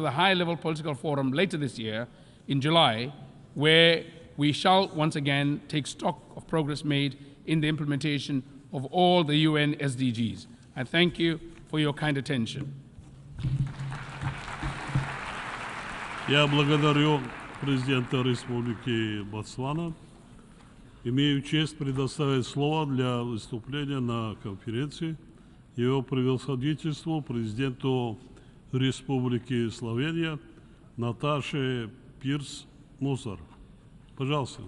the high-level political forum later this year in July, where we shall once again take stock of progress made in the implementation of all the UN SDGs. I thank you for your kind attention. Я благодарю президента Республики Ботсвана. Имею честь предоставить слово для выступления на конференции его превосходительству президенту Республики Словения Наташе Пирс-Мусар. Пожалуйста.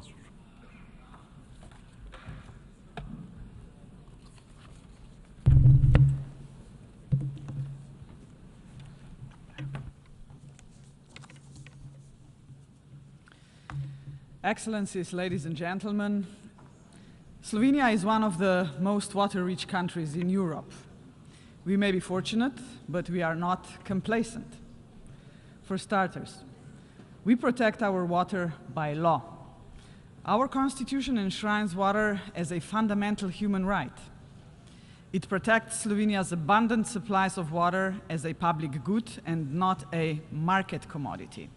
Excellencies, ladies and gentlemen, Slovenia is one of the most water-rich countries in Europe. We may be fortunate, but we are not complacent. For starters, we protect our water by law. Our constitution enshrines water as a fundamental human right. It protects Slovenia's abundant supplies of water as a public good and not a market commodity.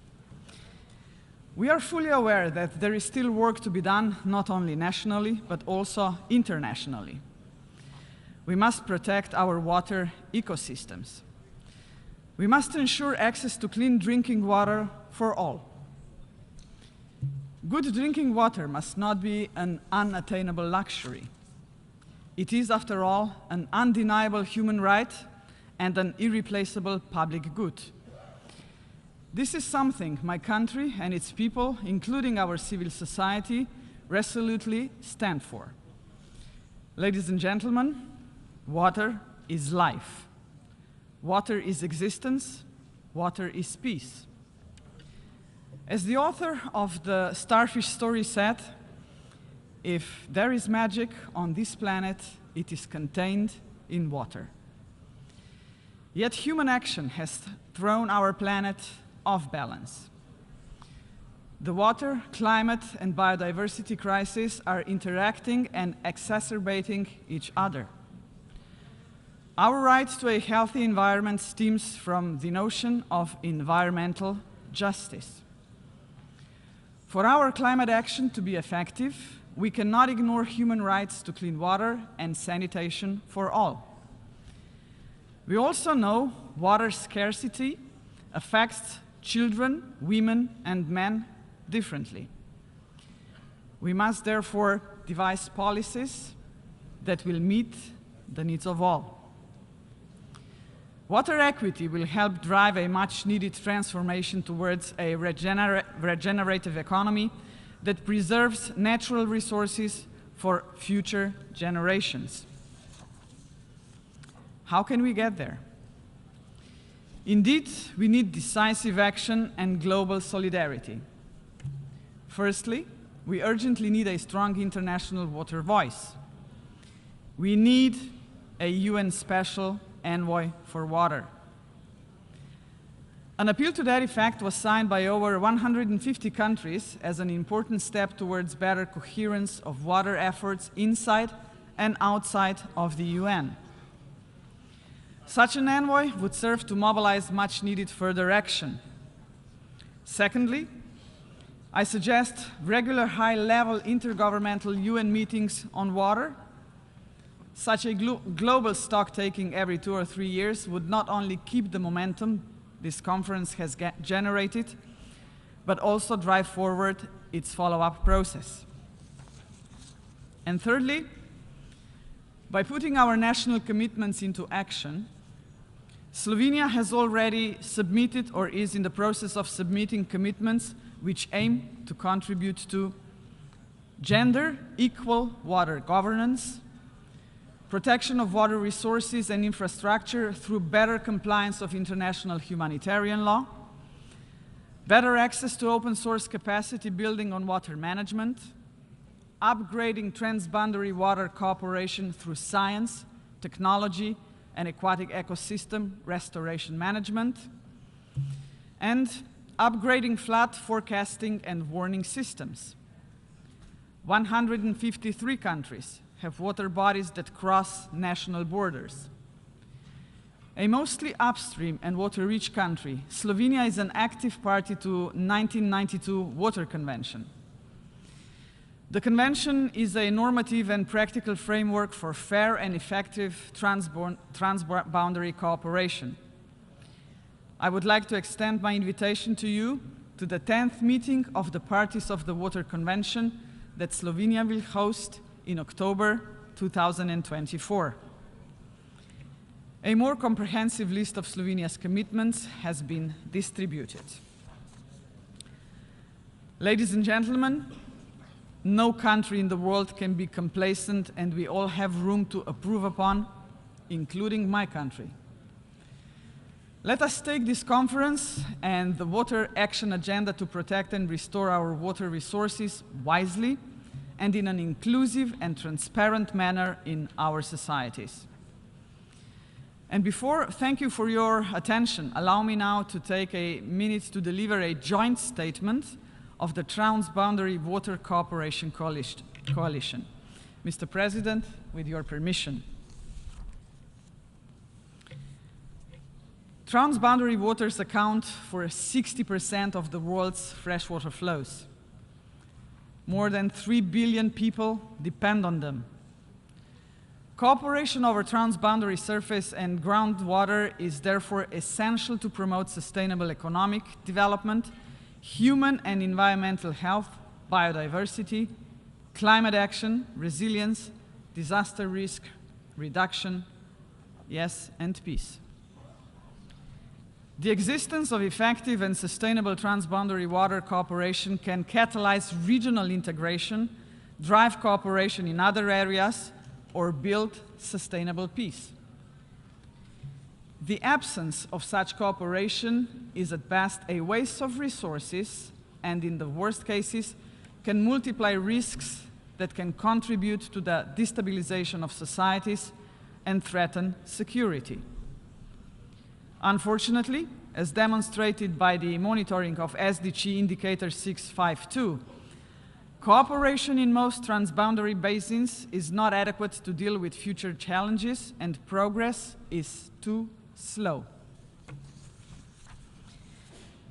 We are fully aware that there is still work to be done, not only nationally, but also internationally. We must protect our water ecosystems. We must ensure access to clean drinking water for all. Good drinking water must not be an unattainable luxury. It is, after all, an undeniable human right and an irreplaceable public good. This is something my country and its people, including our civil society, resolutely stand for. Ladies and gentlemen, water is life. Water is existence. Water is peace. As the author of the Starfish story said, if there is magic on this planet, it is contained in water. Yet human action has thrown our planet off balance. The water, climate, and biodiversity crises are interacting and exacerbating each other. Our right to a healthy environment stems from the notion of environmental justice. For our climate action to be effective, we cannot ignore human rights to clean water and sanitation for all. We also know water scarcity affects children, women, and men differently. We must therefore devise policies that will meet the needs of all. Water equity will help drive a much-needed transformation towards a regenerative economy that preserves natural resources for future generations. How can we get there? Indeed, we need decisive action and global solidarity. Firstly, we urgently need a strong international water voice. We need a UN special envoy for water. An appeal to that effect was signed by over 150 countries as an important step towards better coherence of water efforts inside and outside of the UN. Such an envoy would serve to mobilize much-needed further action. Secondly, I suggest regular high-level intergovernmental UN meetings on water. Such a global stock-taking every 2 or 3 years would not only keep the momentum this conference has generated, but also drive forward its follow-up process. And thirdly, by putting our national commitments into action, Slovenia has already submitted or is in the process of submitting commitments which aim to contribute to gender equal water governance, protection of water resources and infrastructure through better compliance of international humanitarian law, better access to open source capacity building on water management, upgrading transboundary water cooperation through science, technology, and aquatic ecosystem restoration management, and upgrading flood forecasting and warning systems. 153 countries have water bodies that cross national borders. A mostly upstream and water-rich country, Slovenia is an active party to 1992 Water Convention. The Convention is a normative and practical framework for fair and effective transboundary cooperation. I would like to extend my invitation to you to the 10th meeting of the parties of the Water Convention that Slovenia will host in October 2024. A more comprehensive list of Slovenia's commitments has been distributed. Ladies and gentlemen, no country in the world can be complacent, and we all have room to improve upon, including my country. Let us take this conference and the Water Action Agenda to protect and restore our water resources wisely and in an inclusive and transparent manner in our societies. And thank you for your attention. Allow me now to take a minute to deliver a joint statement of the Transboundary Water Cooperation Coalition. Mr. President, with your permission. Transboundary waters account for 60% of the world's freshwater flows. More than 3 billion people depend on them. Cooperation over transboundary surface and groundwater is therefore essential to promote sustainable economic development, human and environmental health, biodiversity, climate action, resilience, disaster risk reduction, yes, and peace. The existence of effective and sustainable transboundary water cooperation can catalyze regional integration, drive cooperation in other areas, or build sustainable peace. The absence of such cooperation is at best a waste of resources and, in the worst cases, can multiply risks that can contribute to the destabilization of societies and threaten security. Unfortunately, as demonstrated by the monitoring of SDG Indicator 652, cooperation in most transboundary basins is not adequate to deal with future challenges, and progress is too slow.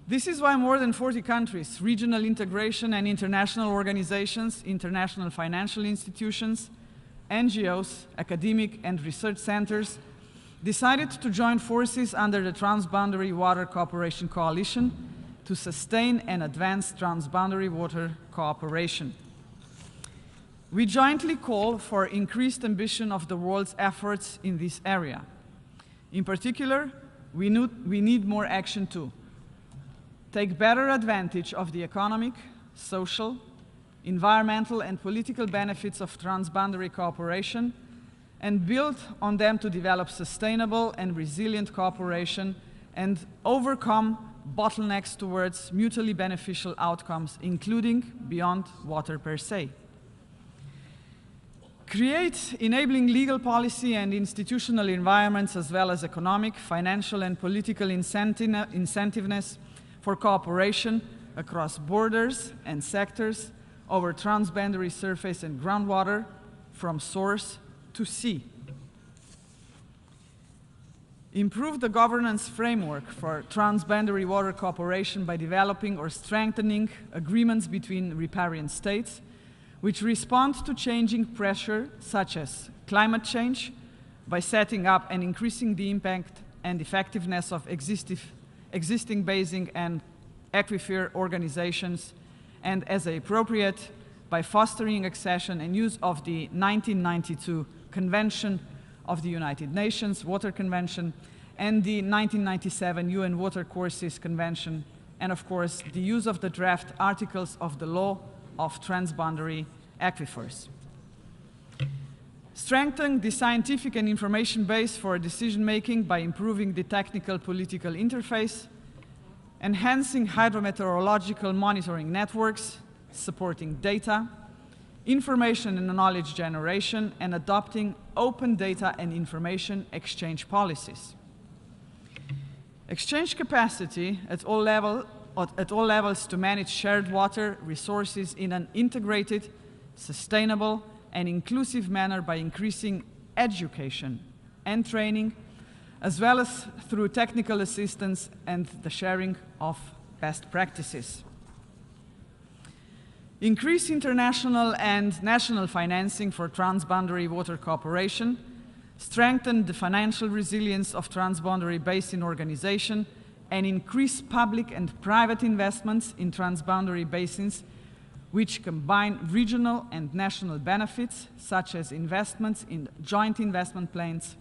This is why more than 40 countries, regional integration and international organizations, international financial institutions, NGOs, academic and research centers decided to join forces under the Transboundary Water Cooperation Coalition to sustain and advance transboundary water cooperation. We jointly call for increased ambition of the world's efforts in this area. In particular, we need more action to take better advantage of the economic, social, environmental and political benefits of transboundary cooperation and build on them to develop sustainable and resilient cooperation and overcome bottlenecks towards mutually beneficial outcomes, including beyond water per se. Create enabling legal policy and institutional environments, as well as economic, financial and political incentiveness for cooperation across borders and sectors over transboundary surface and groundwater from source to sea. Improve the governance framework for transboundary water cooperation by developing or strengthening agreements between riparian states which respond to changing pressure such as climate change by setting up and increasing the impact and effectiveness of existing basin and aquifer organizations, and as appropriate by fostering accession and use of the 1992 Convention of the United Nations Water Convention and the 1997 UN Water Courses Convention, and of course the use of the draft articles of the law of transboundary aquifers. Strengthen the scientific and information base for decision-making by improving the technical political interface, enhancing hydrometeorological monitoring networks, supporting data, information and knowledge generation, and adopting open data and information exchange policies. Exchange capacity at all levels to manage shared water resources in an integrated, sustainable, and inclusive manner by increasing education and training, as well as through technical assistance and the sharing of best practices. Increase international and national financing for transboundary water cooperation, strengthen the financial resilience of transboundary basin organization, and increase public and private investments in transboundary basins which combine regional and national benefits, such as investments in joint investment plans,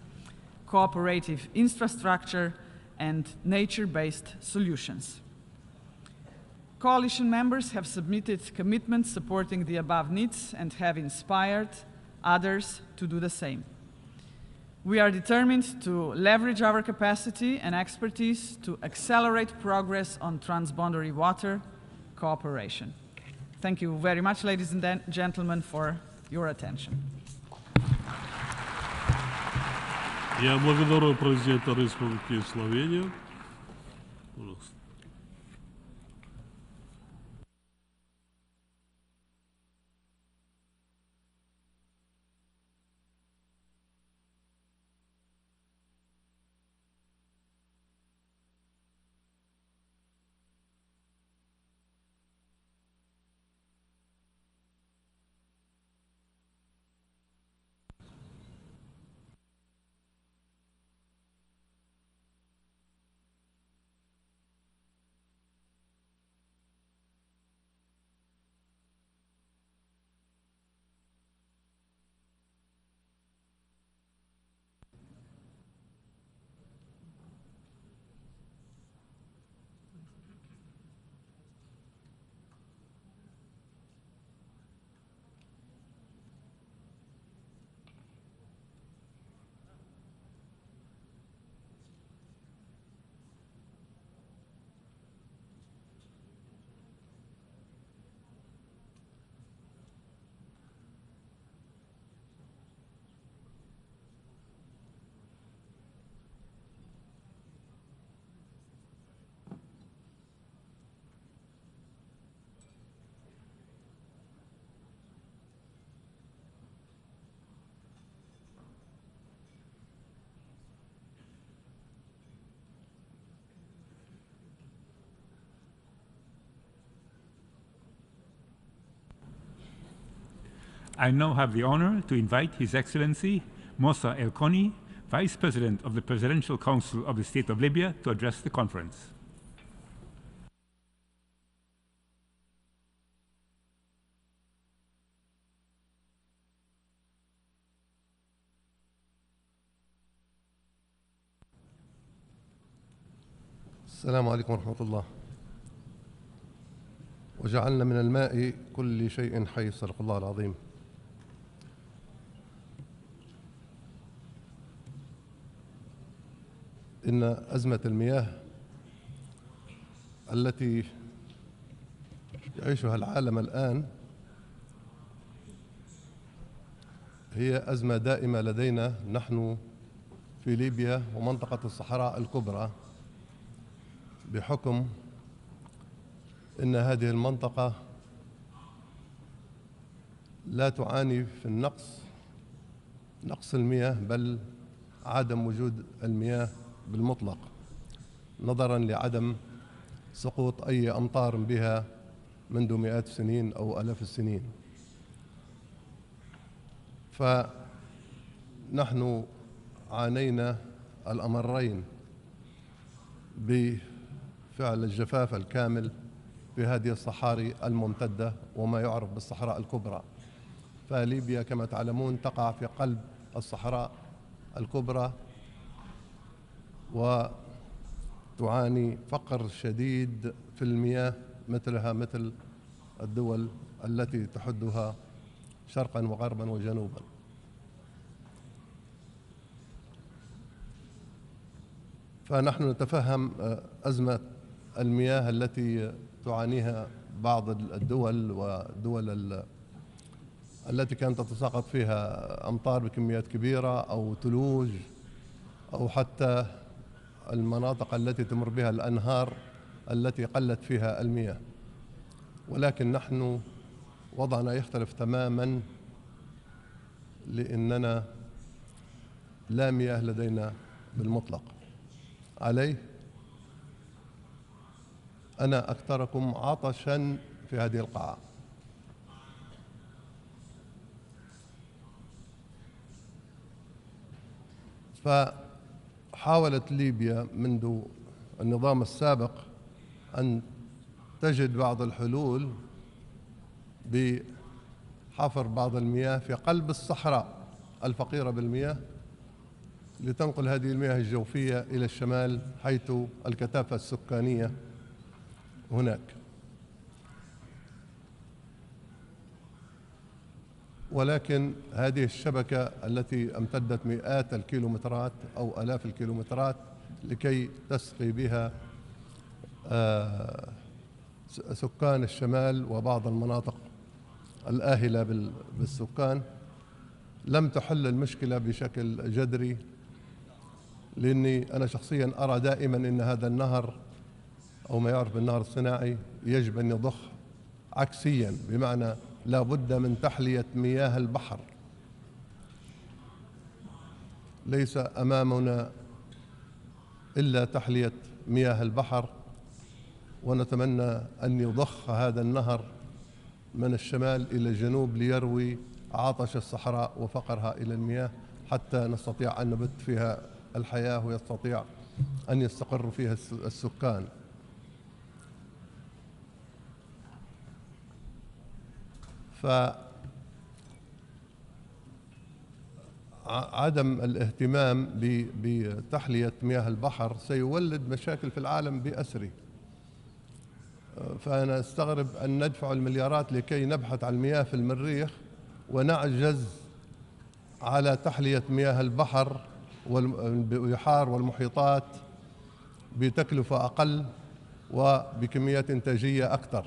cooperative infrastructure, and nature-based solutions. Coalition members have submitted commitments supporting the above needs and have inspired others to do the same. We are determined to leverage our capacity and expertise to accelerate progress on transboundary water cooperation. Thank you very much, ladies and gentlemen, for your attention. Я благодарю президента Республики Словения. Пожалуйста. I now have the honor to invite His Excellency Moussa El Koni, Vice President of the Presidential Council of the State of Libya, to address the conference. السلام عليكم ورحمة الله. وجعلنا من الماء كل شيء حي، صدق الله العظيم. إن أزمة المياه التي يعيشها العالم الآن هي أزمة دائمة لدينا نحن في ليبيا ومنطقة الصحراء الكبرى، بحكم أن هذه المنطقة لا تعاني في نقص المياه، بل عدم وجود المياه بالمطلق، نظراً لعدم سقوط أي أمطار بها منذ مئات السنين أو آلاف السنين. فنحن عانينا الأمرين بفعل الجفاف الكامل في هذه الصحاري الممتدة وما يعرف بالصحراء الكبرى. فليبيا كما تعلمون تقع في قلب الصحراء الكبرى وتعاني فقر شديد في المياه مثل الدول التي تحدها شرقا وغربا وجنوبا. فنحن نتفهم أزمة المياه التي تعانيها بعض الدول ودول التي كانت تتساقط فيها أمطار بكميات كبيرة أو ثلوج، أو حتى المناطق التي تمر بها الأنهار التي قلت فيها المياه. ولكن نحن وضعنا يختلف تماما، لأننا لا مياه لدينا بالمطلق عليه. أنا أكثركم عطشا في هذه القاعة. فحاولت ليبيا منذ النظام السابق أن تجد بعض الحلول بحفر بعض المياه في قلب الصحراء الفقيرة بالمياه لتنقل هذه المياه الجوفية إلى الشمال حيث الكثافة السكانية هناك. ولكن هذه الشبكة التي امتدت مئات الكيلومترات أو آلاف الكيلومترات لكي تسقي بها سكان الشمال وبعض المناطق الآهلة بالسكان لم تحل المشكلة بشكل جذري، لأني أنا شخصيا أرى دائما أن هذا النهر أو ما يعرف بالنهر الصناعي يجب أن يضخ عكسيا، بمعنى لا بد من تحلية مياه البحر. ليس أمامنا إلا تحلية مياه البحر، ونتمنى أن يضخ هذا النهر من الشمال إلى الجنوب ليروي عطش الصحراء وفقرها إلى المياه، حتى نستطيع أن نبت فيها الحياة ويستطيع أن يستقر فيها السكان. فعدم الاهتمام بتحلية مياه البحر سيولد مشاكل في العالم بأسره. فأنا أستغرب أن ندفع المليارات لكي نبحث عن المياه في المريخ ونعجز على تحلية مياه البحر والبحار والمحيطات بتكلفة أقل وبكميات إنتاجية أكثر.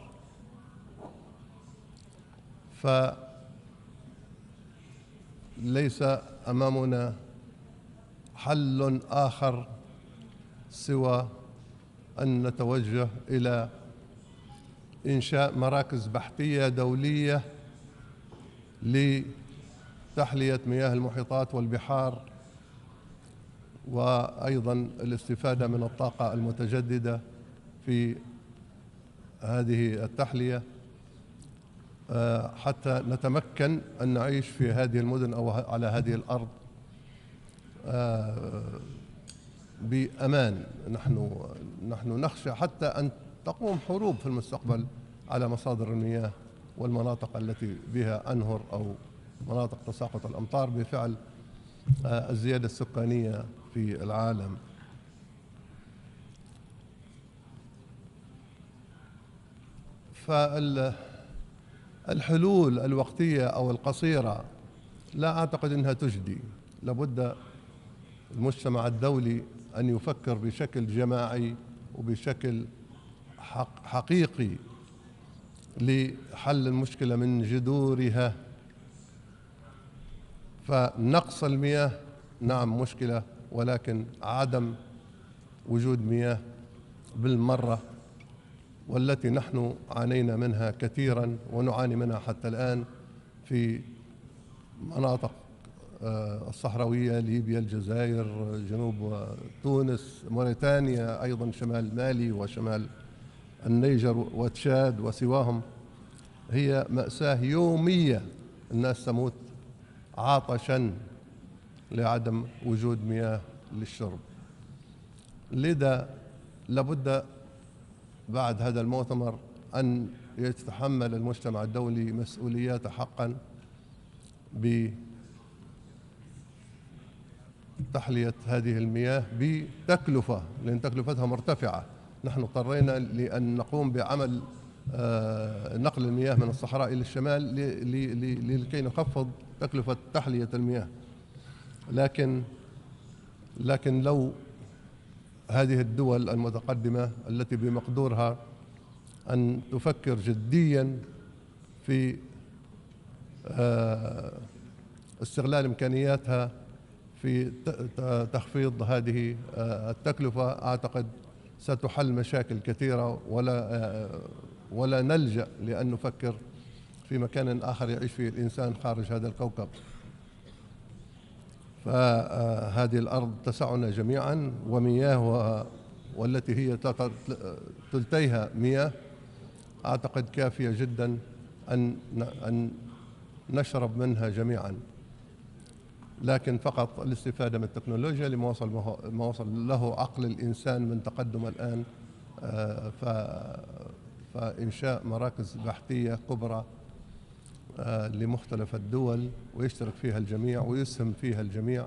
فليس أمامنا حل آخر سوى أن نتوجه إلى إنشاء مراكز بحثية دولية لتحلية مياه المحيطات والبحار، وأيضا الاستفادة من الطاقة المتجددة في هذه التحلية حتى نتمكن أن نعيش في هذه المدن أو على هذه الأرض بأمان. نحن نخشى حتى أن تقوم حروب في المستقبل على مصادر المياه والمناطق التي بها أنهر أو مناطق تساقط الأمطار بفعل الزيادة السكانية في العالم. فالحلول الوقتية أو القصيرة لا أعتقد أنها تجدي. لابد المجتمع الدولي أن يفكر بشكل جماعي وبشكل حقيقي لحل المشكلة من جذورها. فنقص المياه نعم مشكلة، ولكن عدم وجود مياه بالمرة، والتي نحن عانينا منها كثيرا ونعاني منها حتى الآن في مناطق الصحراوية، ليبيا، الجزائر، جنوب تونس، موريتانيا، أيضا شمال مالي وشمال النيجر وتشاد وسواهم. هي مأساة يومية، الناس تموت عطشا لعدم وجود مياه للشرب. لذا لابد بعد هذا المؤتمر أن يتحمل المجتمع الدولي مسؤولياته حقا بتحلية هذه المياه بتكلفة، لأن تكلفتها مرتفعة. نحن اضطرينا لأن نقوم بعمل نقل المياه من الصحراء إلى الشمال لكي نخفض تكلفة تحلية المياه. لكن لو هذه الدول المتقدمة التي بمقدورها أن تفكر جديا في استغلال إمكانياتها في تخفيض هذه التكلفة، أعتقد ستحل مشاكل كثيرة، ولا نلجأ لأن نفكر في مكان آخر يعيش فيه الإنسان خارج هذا الكوكب. فهذه الأرض تسعنا جميعا، ومياه والتي هي ثلثيها مياه أعتقد كافية جدا أن نشرب منها جميعا، لكن فقط الاستفادة من التكنولوجيا لما وصل له عقل الإنسان من تقدم الآن، فإنشاء مراكز بحثية كبرى لمختلف الدول ويشترك فيها الجميع ويسهم فيها الجميع،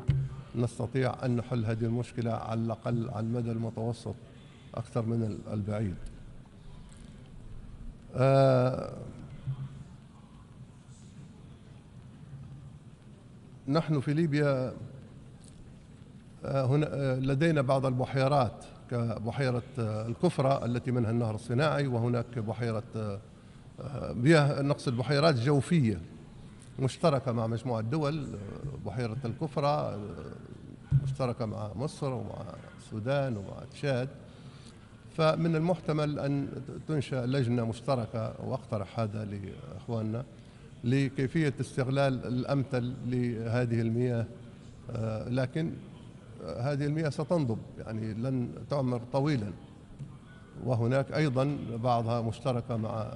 نستطيع أن نحل هذه المشكلة على الأقل على المدى المتوسط أكثر من البعيد. نحن في ليبيا هنا لدينا بعض البحيرات كبحيرة الكفرة التي منها النهر الصناعي، وهناك بحيرة مياه، نقصد بحيرات جوفية مشتركة مع مجموعة دول. بحيرة الكفرة مشتركة مع مصر ومع السودان ومع تشاد، فمن المحتمل أن تنشأ لجنة مشتركة، وأقترح هذا لإخواننا، لكيفية استغلال الأمثل لهذه المياه. لكن هذه المياه ستنضب، يعني لن تعمر طويلا، وهناك أيضا بعضها مشتركة مع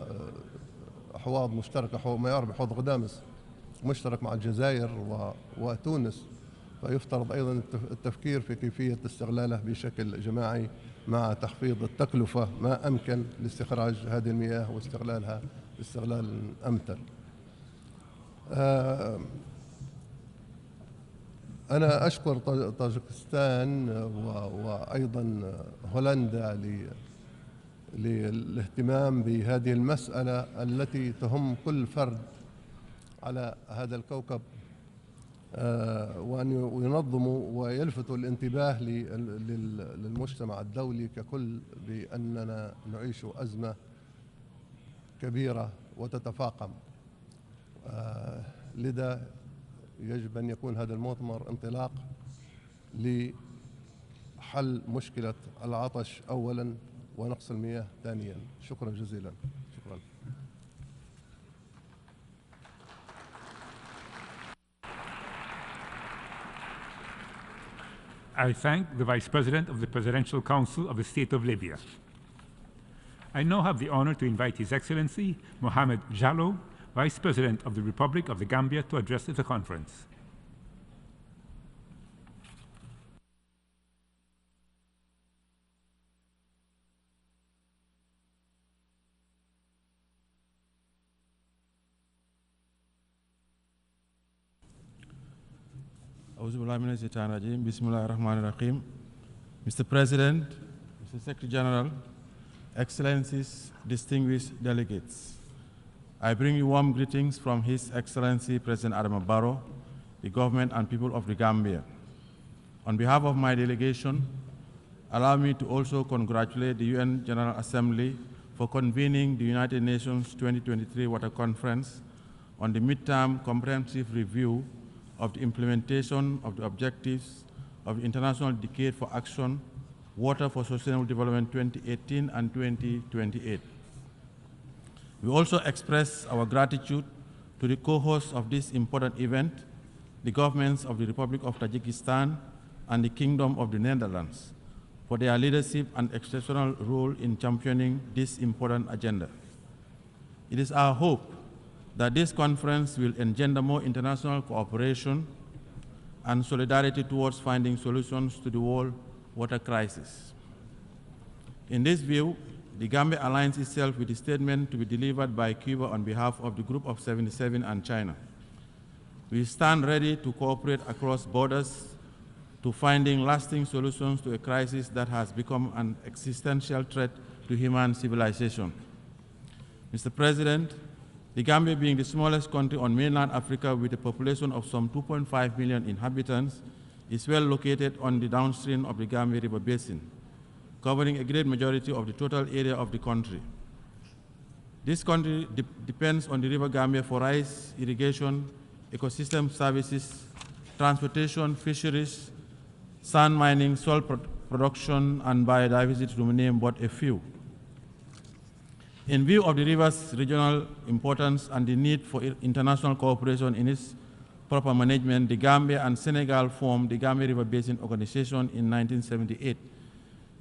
أحواض مشتركة، ما يعرف بحوض غدامس مشترك مع الجزائر وتونس، فيفترض أيضا التفكير في كيفية استغلاله بشكل جماعي مع تخفيض التكلفة ما أمكن لاستخراج هذه المياه واستغلالها باستغلال أمثل. أنا أشكر طاجكستان وأيضا هولندا للاهتمام بهذه المسألة التي تهم كل فرد على هذا الكوكب، وأن ينظموا ويلفتوا الانتباه للمجتمع الدولي ككل بأننا نعيش أزمة كبيرة وتتفاقم. لذا يجب أن يكون هذا المؤتمر انطلاق لحل مشكلة العطش أولا ونقص المياه ثانيا. شكرا جزيلا. شكرا. I thank the Vice President of the Presidential Council of the State of Libya. I now have the honor to invite His Excellency Mohamed Jallow, Vice President of the Republic of the Gambia, to address the conference. Mr. President, Mr. Secretary General, Excellencies, distinguished delegates, I bring you warm greetings from His Excellency President Adama Barrow, the government and people of the Gambia. On behalf of my delegation, allow me to also congratulate the UN General Assembly for convening the United Nations 2023 Water Conference on the midterm comprehensive review of the implementation of the objectives of the International Decade for Action, Water for Sustainable Development 2018 and 2028. We also express our gratitude to the co-hosts of this important event, the governments of the Republic of Tajikistan and the Kingdom of the Netherlands, for their leadership and exceptional role in championing this important agenda. It is our hope that this conference will engender more international cooperation and solidarity towards finding solutions to the world water crisis. In this view, the Gambia aligns itself with the statement to be delivered by Cuba on behalf of the Group of 77 and China. We stand ready to cooperate across borders to finding lasting solutions to a crisis that has become an existential threat to human civilization. Mr. President, the Gambia, being the smallest country on mainland Africa with a population of some 2.5 million inhabitants, is well located on the downstream of the Gambia River Basin, covering a great majority of the total area of the country. This country depends on the River Gambia for rice, irrigation, ecosystem services, transportation, fisheries, sand mining, soil production, and biodiversity, to name but a few. In view of the river's regional importance and the need for international cooperation in its proper management, the Gambia and Senegal formed the Gambia River Basin Organization in 1978,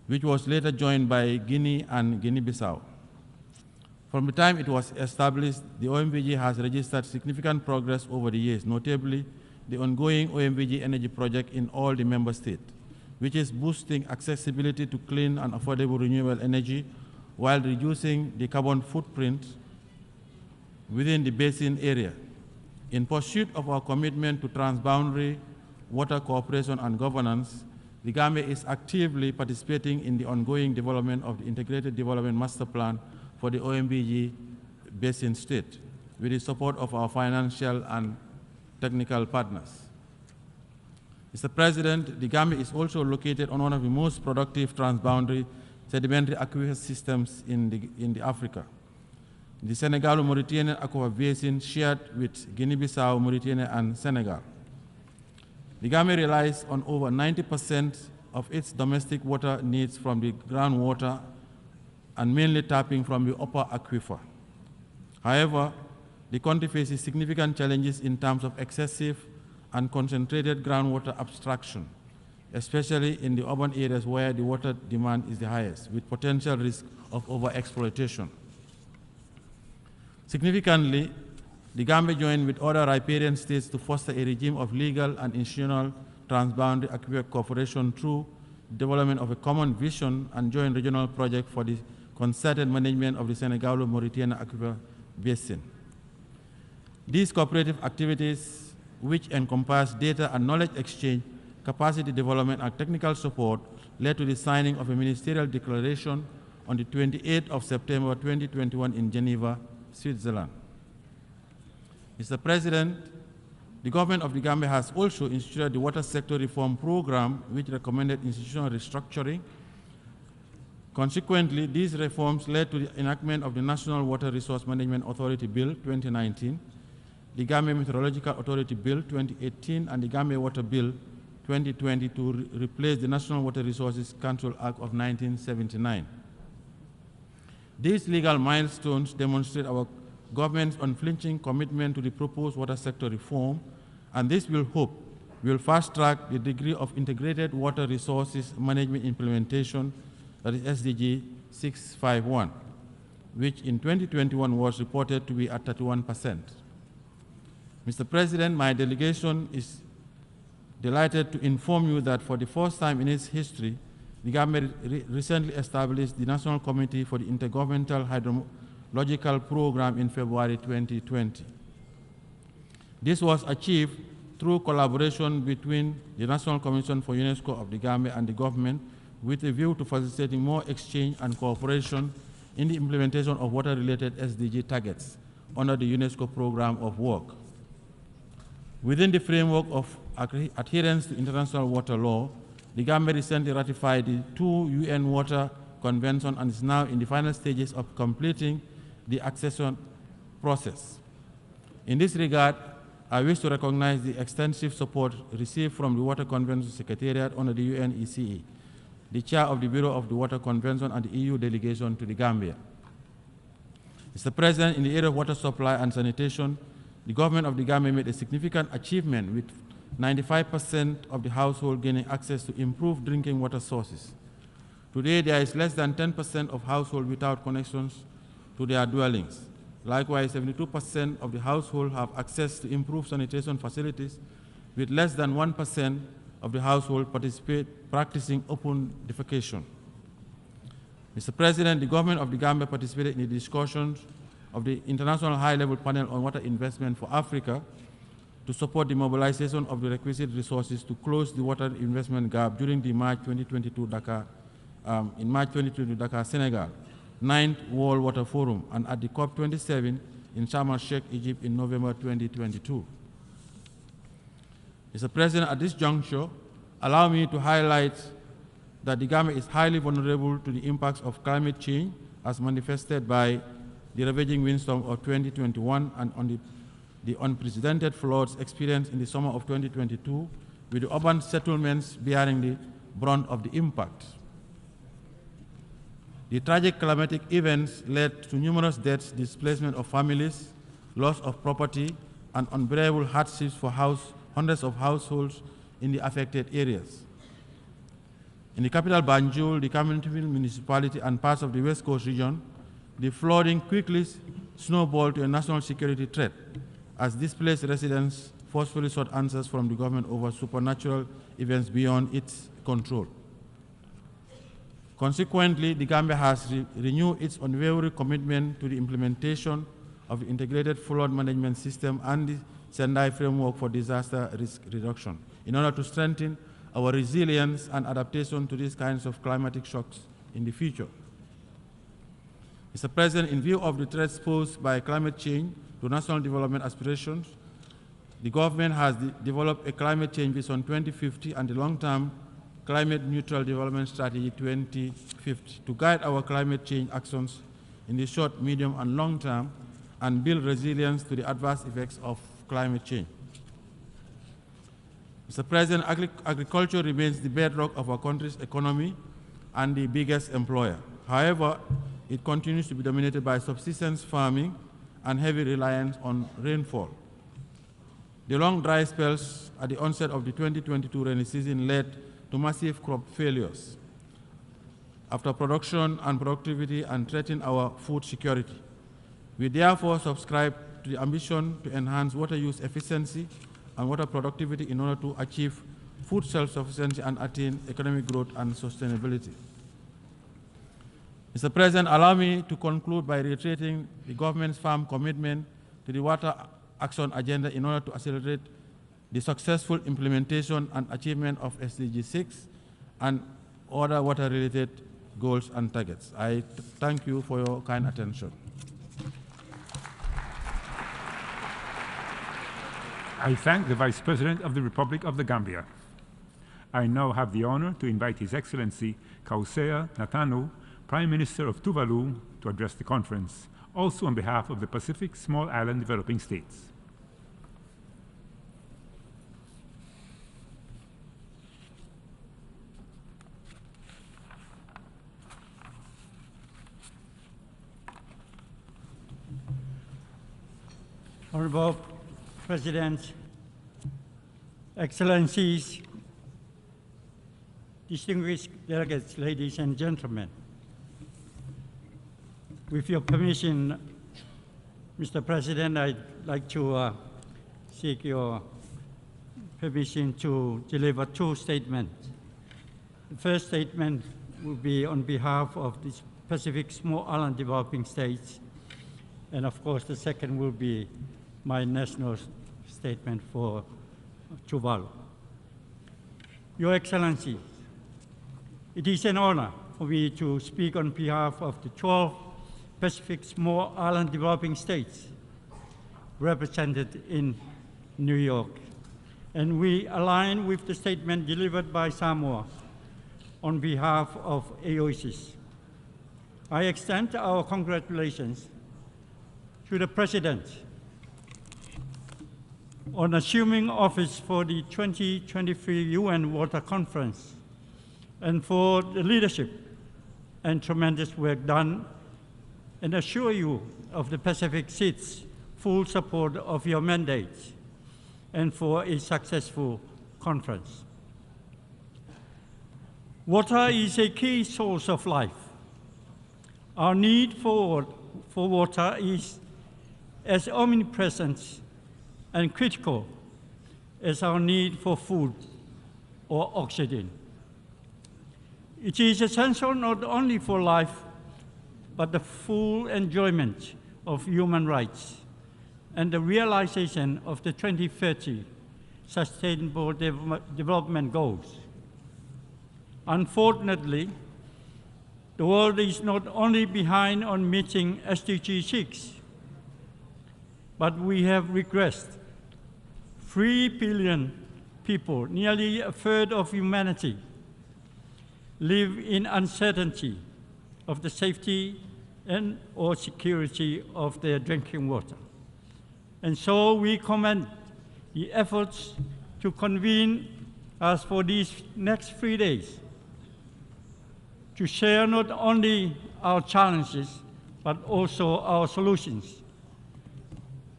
which was later joined by Guinea and Guinea-Bissau. From the time it was established, the OMVG has registered significant progress over the years, notably the ongoing OMVG energy project in all the member states, which is boosting accessibility to clean and affordable renewable energy while reducing the carbon footprint within the basin area. In pursuit of our commitment to transboundary water cooperation and governance, the Gambia is actively participating in the ongoing development of the Integrated Development Master Plan for the OMVG Basin State, with the support of our financial and technical partners. Mr. President, the Gambia is also located on one of the most productive transboundary sedimentary aquifer systems in Africa. The Senegal-Mauritanian aquifer basin shared with Guinea-Bissau, Mauritania, and Senegal. The Gambia relies on over 90% of its domestic water needs from the groundwater and mainly tapping from the upper aquifer. However, the country faces significant challenges in terms of excessive and concentrated groundwater abstraction, especially in the urban areas where the water demand is the highest, with potential risk of overexploitation. Significantly, the Gambia joined with other riparian states to foster a regime of legal and institutional transboundary aquifer cooperation through development of a common vision and joint regional project for the concerted management of the Senegal-Mauritania aquifer basin. These cooperative activities, which encompass data and knowledge exchange, capacity development, and technical support, led to the signing of a ministerial declaration on the 28th of September 2021 in Geneva, Switzerland. Mr. President, the government of the Gambia has also instituted the water sector reform program, which recommended institutional restructuring. Consequently, these reforms led to the enactment of the National Water Resource Management Authority Bill 2019, the Gambia Meteorological Authority Bill 2018, and the Gambia Water Bill 2020 to replace the National Water Resources Council Act of 1979. These legal milestones demonstrate our government's unflinching commitment to the proposed water sector reform, and this will fast-track the degree of integrated water resources management implementation, that is SDG 651, which in 2021 was reported to be at 31%. Mr. President, my delegation is delighted to inform you that for the first time in its history, the government recently established the National Committee for the Intergovernmental Hydrological Program in February 2020. This was achieved through collaboration between the National Commission for UNESCO of the Gambia and the government, with a view to facilitating more exchange and cooperation in the implementation of water-related SDG targets under the UNESCO program of work. Within the framework of adherence to international water law, the Gambia recently ratified the 2 UN Water Convention and is now in the final stages of completing the accession process. In this regard, I wish to recognize the extensive support received from the Water Convention Secretariat under the UNECE, the chair of the Bureau of the Water Convention, and the EU delegation to the Gambia. Mr. President, in the area of water supply and sanitation, the government of the Gambia made a significant achievement with 95% of the household gaining access to improved drinking water sources. Today, there is less than 10% of households without connections to their dwellings. Likewise, 72% of the household have access to improved sanitation facilities, with less than 1% of the household practicing open defecation. Mr. President, the government of the Gambia participated in the discussions of the International High-Level Panel on Water Investment for Africa to support the mobilization of the requisite resources to close the water investment gap during the March 2022 Dakar, Senegal, 9th World Water Forum, and at the COP27 in Sharm el-Sheikh, Egypt in November 2022. Mr. President, at this juncture, allow me to highlight that the Gambia is highly vulnerable to the impacts of climate change as manifested by the ravaging windstorm of 2021 and on the unprecedented floods experienced in the summer of 2022, with the urban settlements bearing the brunt of the impact. The tragic climatic events led to numerous deaths, displacement of families, loss of property, and unbearable hardships for hundreds of households in the affected areas. In the capital Banjul, the Caminville municipality, and parts of the West Coast region, the flooding quickly snowballed to a national security threat as displaced residents forcefully sought answers from the government over supernatural events beyond its control. Consequently, the Gambia has renewed its unwavering commitment to the implementation of the integrated flood management system and the Sendai framework for disaster risk reduction in order to strengthen our resilience and adaptation to these kinds of climatic shocks in the future. Mr. President, in view of the threats posed by climate change to national development aspirations, the government has developed a climate change vision 2050 and the long-term climate neutral development strategy 2050 to guide our climate change actions in the short, medium, and long term and build resilience to the adverse effects of climate change. Mr. President, agriculture remains the bedrock of our country's economy and the biggest employer. However, it continues to be dominated by subsistence farming and heavy reliance on rainfall. The long dry spells at the onset of the 2022 rainy season led to massive crop failures after production and productivity and threatened our food security. We therefore subscribe to the ambition to enhance water use efficiency and water productivity in order to achieve food self-sufficiency and attain economic growth and sustainability. Mr. President, allow me to conclude by reiterating the government's firm commitment to the water action agenda in order to accelerate the successful implementation and achievement of SDG 6 and other water-related goals and targets. I thank you for your kind attention. I thank the Vice President of the Republic of the Gambia. I now have the honor to invite His Excellency Kausea Natano, Prime Minister of Tuvalu, to address the conference, also on behalf of the Pacific Small Island Developing States. Honorable President, Excellencies, distinguished delegates, ladies and gentlemen. With your permission, Mr. President, I'd like to seek your permission to deliver two statements. The first statement will be on behalf of the Pacific Small Island Developing States, and of course the second will be my national statement for Tuvalu. Your Excellency, it is an honor for me to speak on behalf of the 12 Pacific Small Island Developing States represented in New York. And we align with the statement delivered by Samoa on behalf of AOSIS. I extend our congratulations to the President on assuming office for the 2023 UN Water Conference and for the leadership and tremendous work done, and assure you of the Pacific seat's full support of your mandate and for a successful conference. Water is a key source of life. Our need for water is as omnipresent and critical as our need for food or oxygen. It is essential not only for life, but the full enjoyment of human rights and the realization of the 2030 Sustainable Development Goals. Unfortunately, the world is not only behind on meeting SDG 6, but we have regressed. 3 billion people, nearly a third of humanity, live in uncertainty of the safety and or security of their drinking water. And so we commend the efforts to convene us for these next 3 days to share not only our challenges, but also our solutions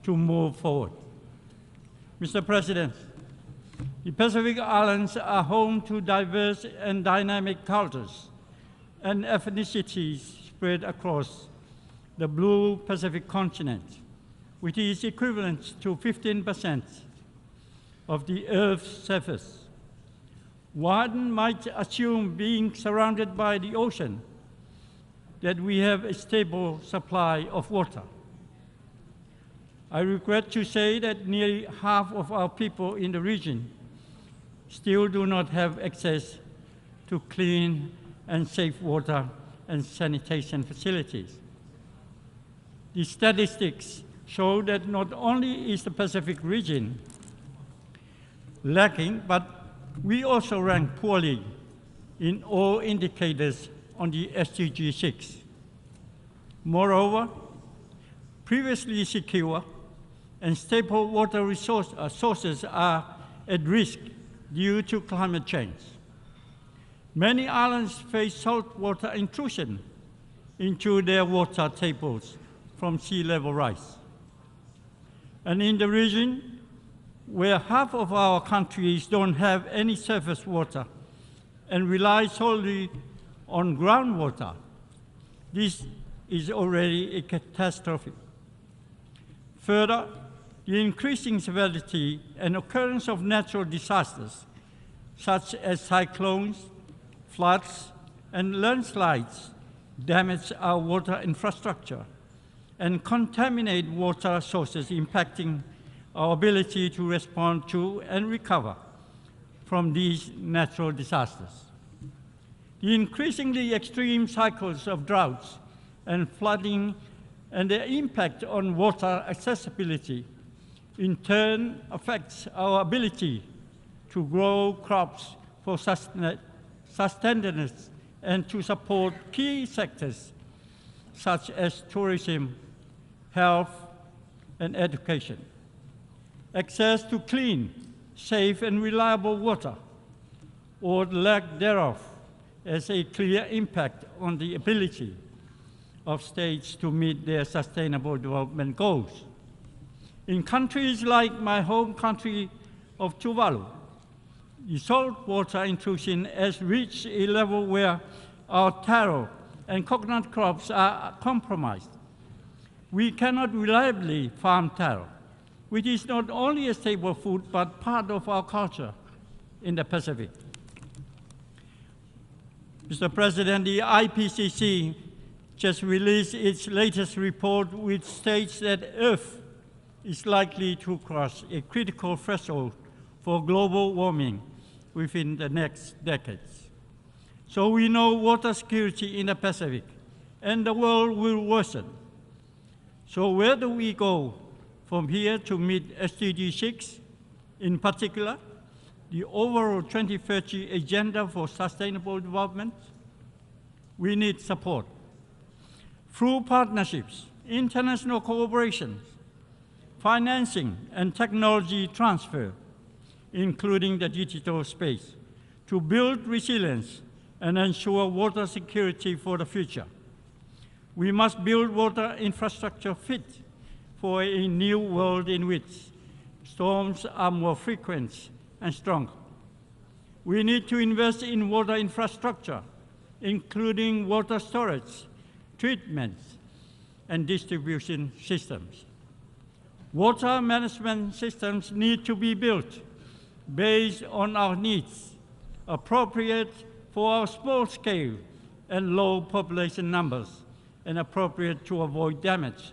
to move forward. Mr. President, the Pacific Islands are home to diverse and dynamic cultures and ethnicities spread across the blue Pacific continent, which is equivalent to 15% of the Earth's surface. One might assume, being surrounded by the ocean, that we have a stable supply of water. I regret to say that nearly half of our people in the region still do not have access to clean and safe water and sanitation facilities. The statistics show that not only is the Pacific region lacking, but we also rank poorly in all indicators on the SDG 6. Moreover, previously secure and stable water sources are at risk due to climate change. Many islands face saltwater intrusion into their water tables from sea level rise. And in the region where half of our countries don't have any surface water and rely solely on groundwater, this is already a catastrophe. Further, the increasing severity and occurrence of natural disasters, such as cyclones, floods, and landslides, damage our water infrastructure and contaminate water sources, impacting our ability to respond to and recover from these natural disasters. The increasingly extreme cycles of droughts and flooding and their impact on water accessibility in turn affects our ability to grow crops for sustenance and to support key sectors such as tourism, health, and education. Access to clean, safe, and reliable water, or lack thereof, has a clear impact on the ability of states to meet their sustainable development goals. In countries like my home country of Tuvalu, the saltwater intrusion has reached a level where our taro and coconut crops are compromised. We cannot reliably farm taro, which is not only a staple food, but part of our culture in the Pacific. Mr. President, the IPCC just released its latest report, which states that Earth is likely to cross a critical threshold for global warming within the next decades. So we know water security in the Pacific and the world will worsen. So where do we go from here to meet SDG 6, in particular, the overall 2030 Agenda for Sustainable Development? We need support. Through partnerships, international cooperation, financing, and technology transfer, including the digital space, to build resilience and ensure water security for the future. We must build water infrastructure fit for a new world in which storms are more frequent and stronger. We need to invest in water infrastructure, including water storage, treatment, and distribution systems. Water management systems need to be built based on our needs, appropriate for our small scale and low population numbers, and appropriate to avoid damage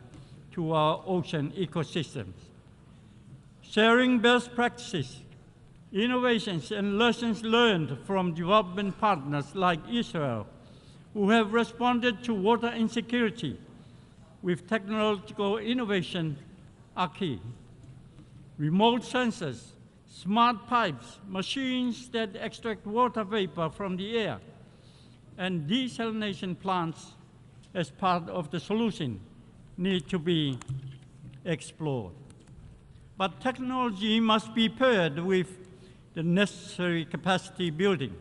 to our ocean ecosystems. Sharing best practices, innovations, and lessons learned from development partners like Israel, who have responded to water insecurity with technological innovation, are key. Remote sensors, smart pipes, machines that extract water vapor from the air, and desalination plants as part of the solution need to be explored. But technology must be paired with the necessary capacity building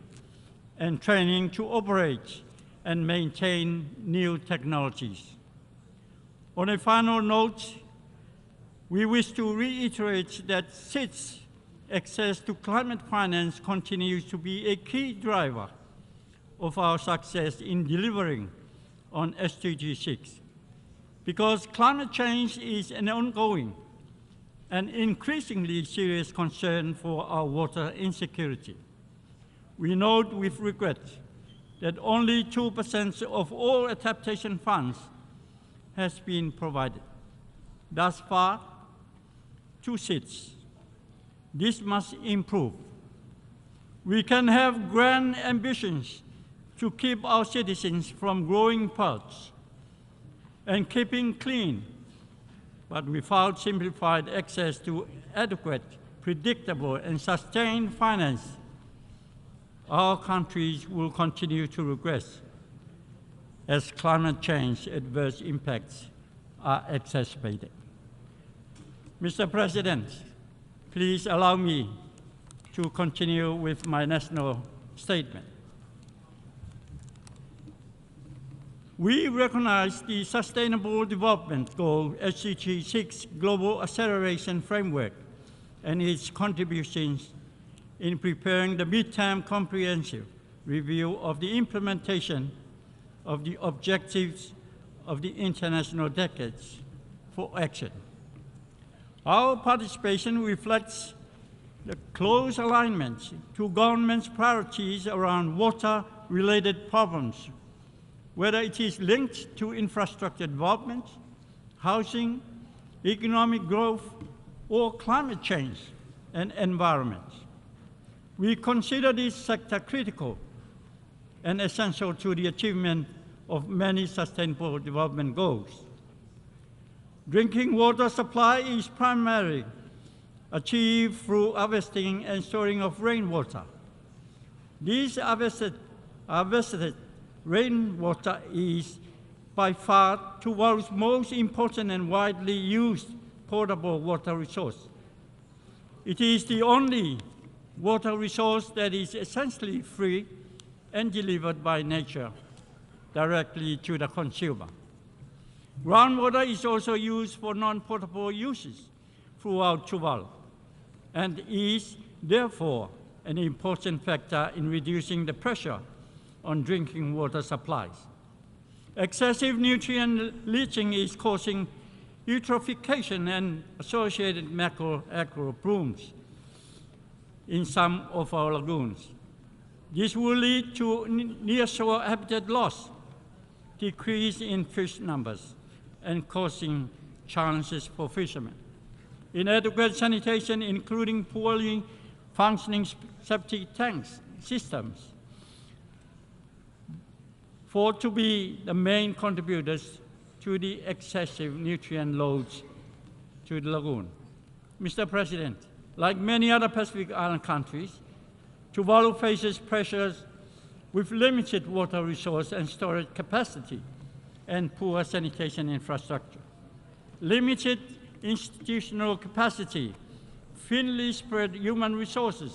and training to operate and maintain new technologies. On a final note, We wish to reiterate that SIDS access to climate finance continues to be a key driver of our success in delivering on SDG 6, because climate change is an ongoing and increasingly serious concern for our water insecurity. We note with regret that only 2% of all adaptation funds has been provided thus far to SIDS. This must improve. We can have grand ambitions to keep our citizens from growing pots and keeping clean, but without simplified access to adequate, predictable, and sustained finance, our countries will continue to regress as climate change adverse impacts are exacerbated. Mr. President, please allow me to continue with my national statement. We recognize the Sustainable Development Goal SDG 6 Global Acceleration Framework and its contributions in preparing the midterm comprehensive review of the implementation of the objectives of the international decades for action. Our participation reflects the close alignment to government's priorities around water-related problems, whether it is linked to infrastructure development, housing, economic growth, or climate change and environment. We consider this sector critical and essential to the achievement of many sustainable development goals. Drinking water supply is primarily achieved through harvesting and storing of rainwater. This harvested rainwater is by far Tuvalu's most important and widely used potable water resource. It is the only water resource that is essentially free and delivered by nature directly to the consumer. Groundwater is also used for non-potable uses throughout Tuvalu and is therefore an important factor in reducing the pressure on drinking water supplies. Excessive nutrient leaching is causing eutrophication and associated macroalgal blooms in some of our lagoons. This will lead to nearshore habitat loss, decrease in fish numbers, and causing challenges for fishermen. Inadequate sanitation, including poorly functioning septic tanks systems, thought to be the main contributors to the excessive nutrient loads to the lagoon. Mr. President, like many other Pacific Island countries, Tuvalu faces pressures with limited water resource and storage capacity and poor sanitation infrastructure. Limited institutional capacity, thinly spread human resources,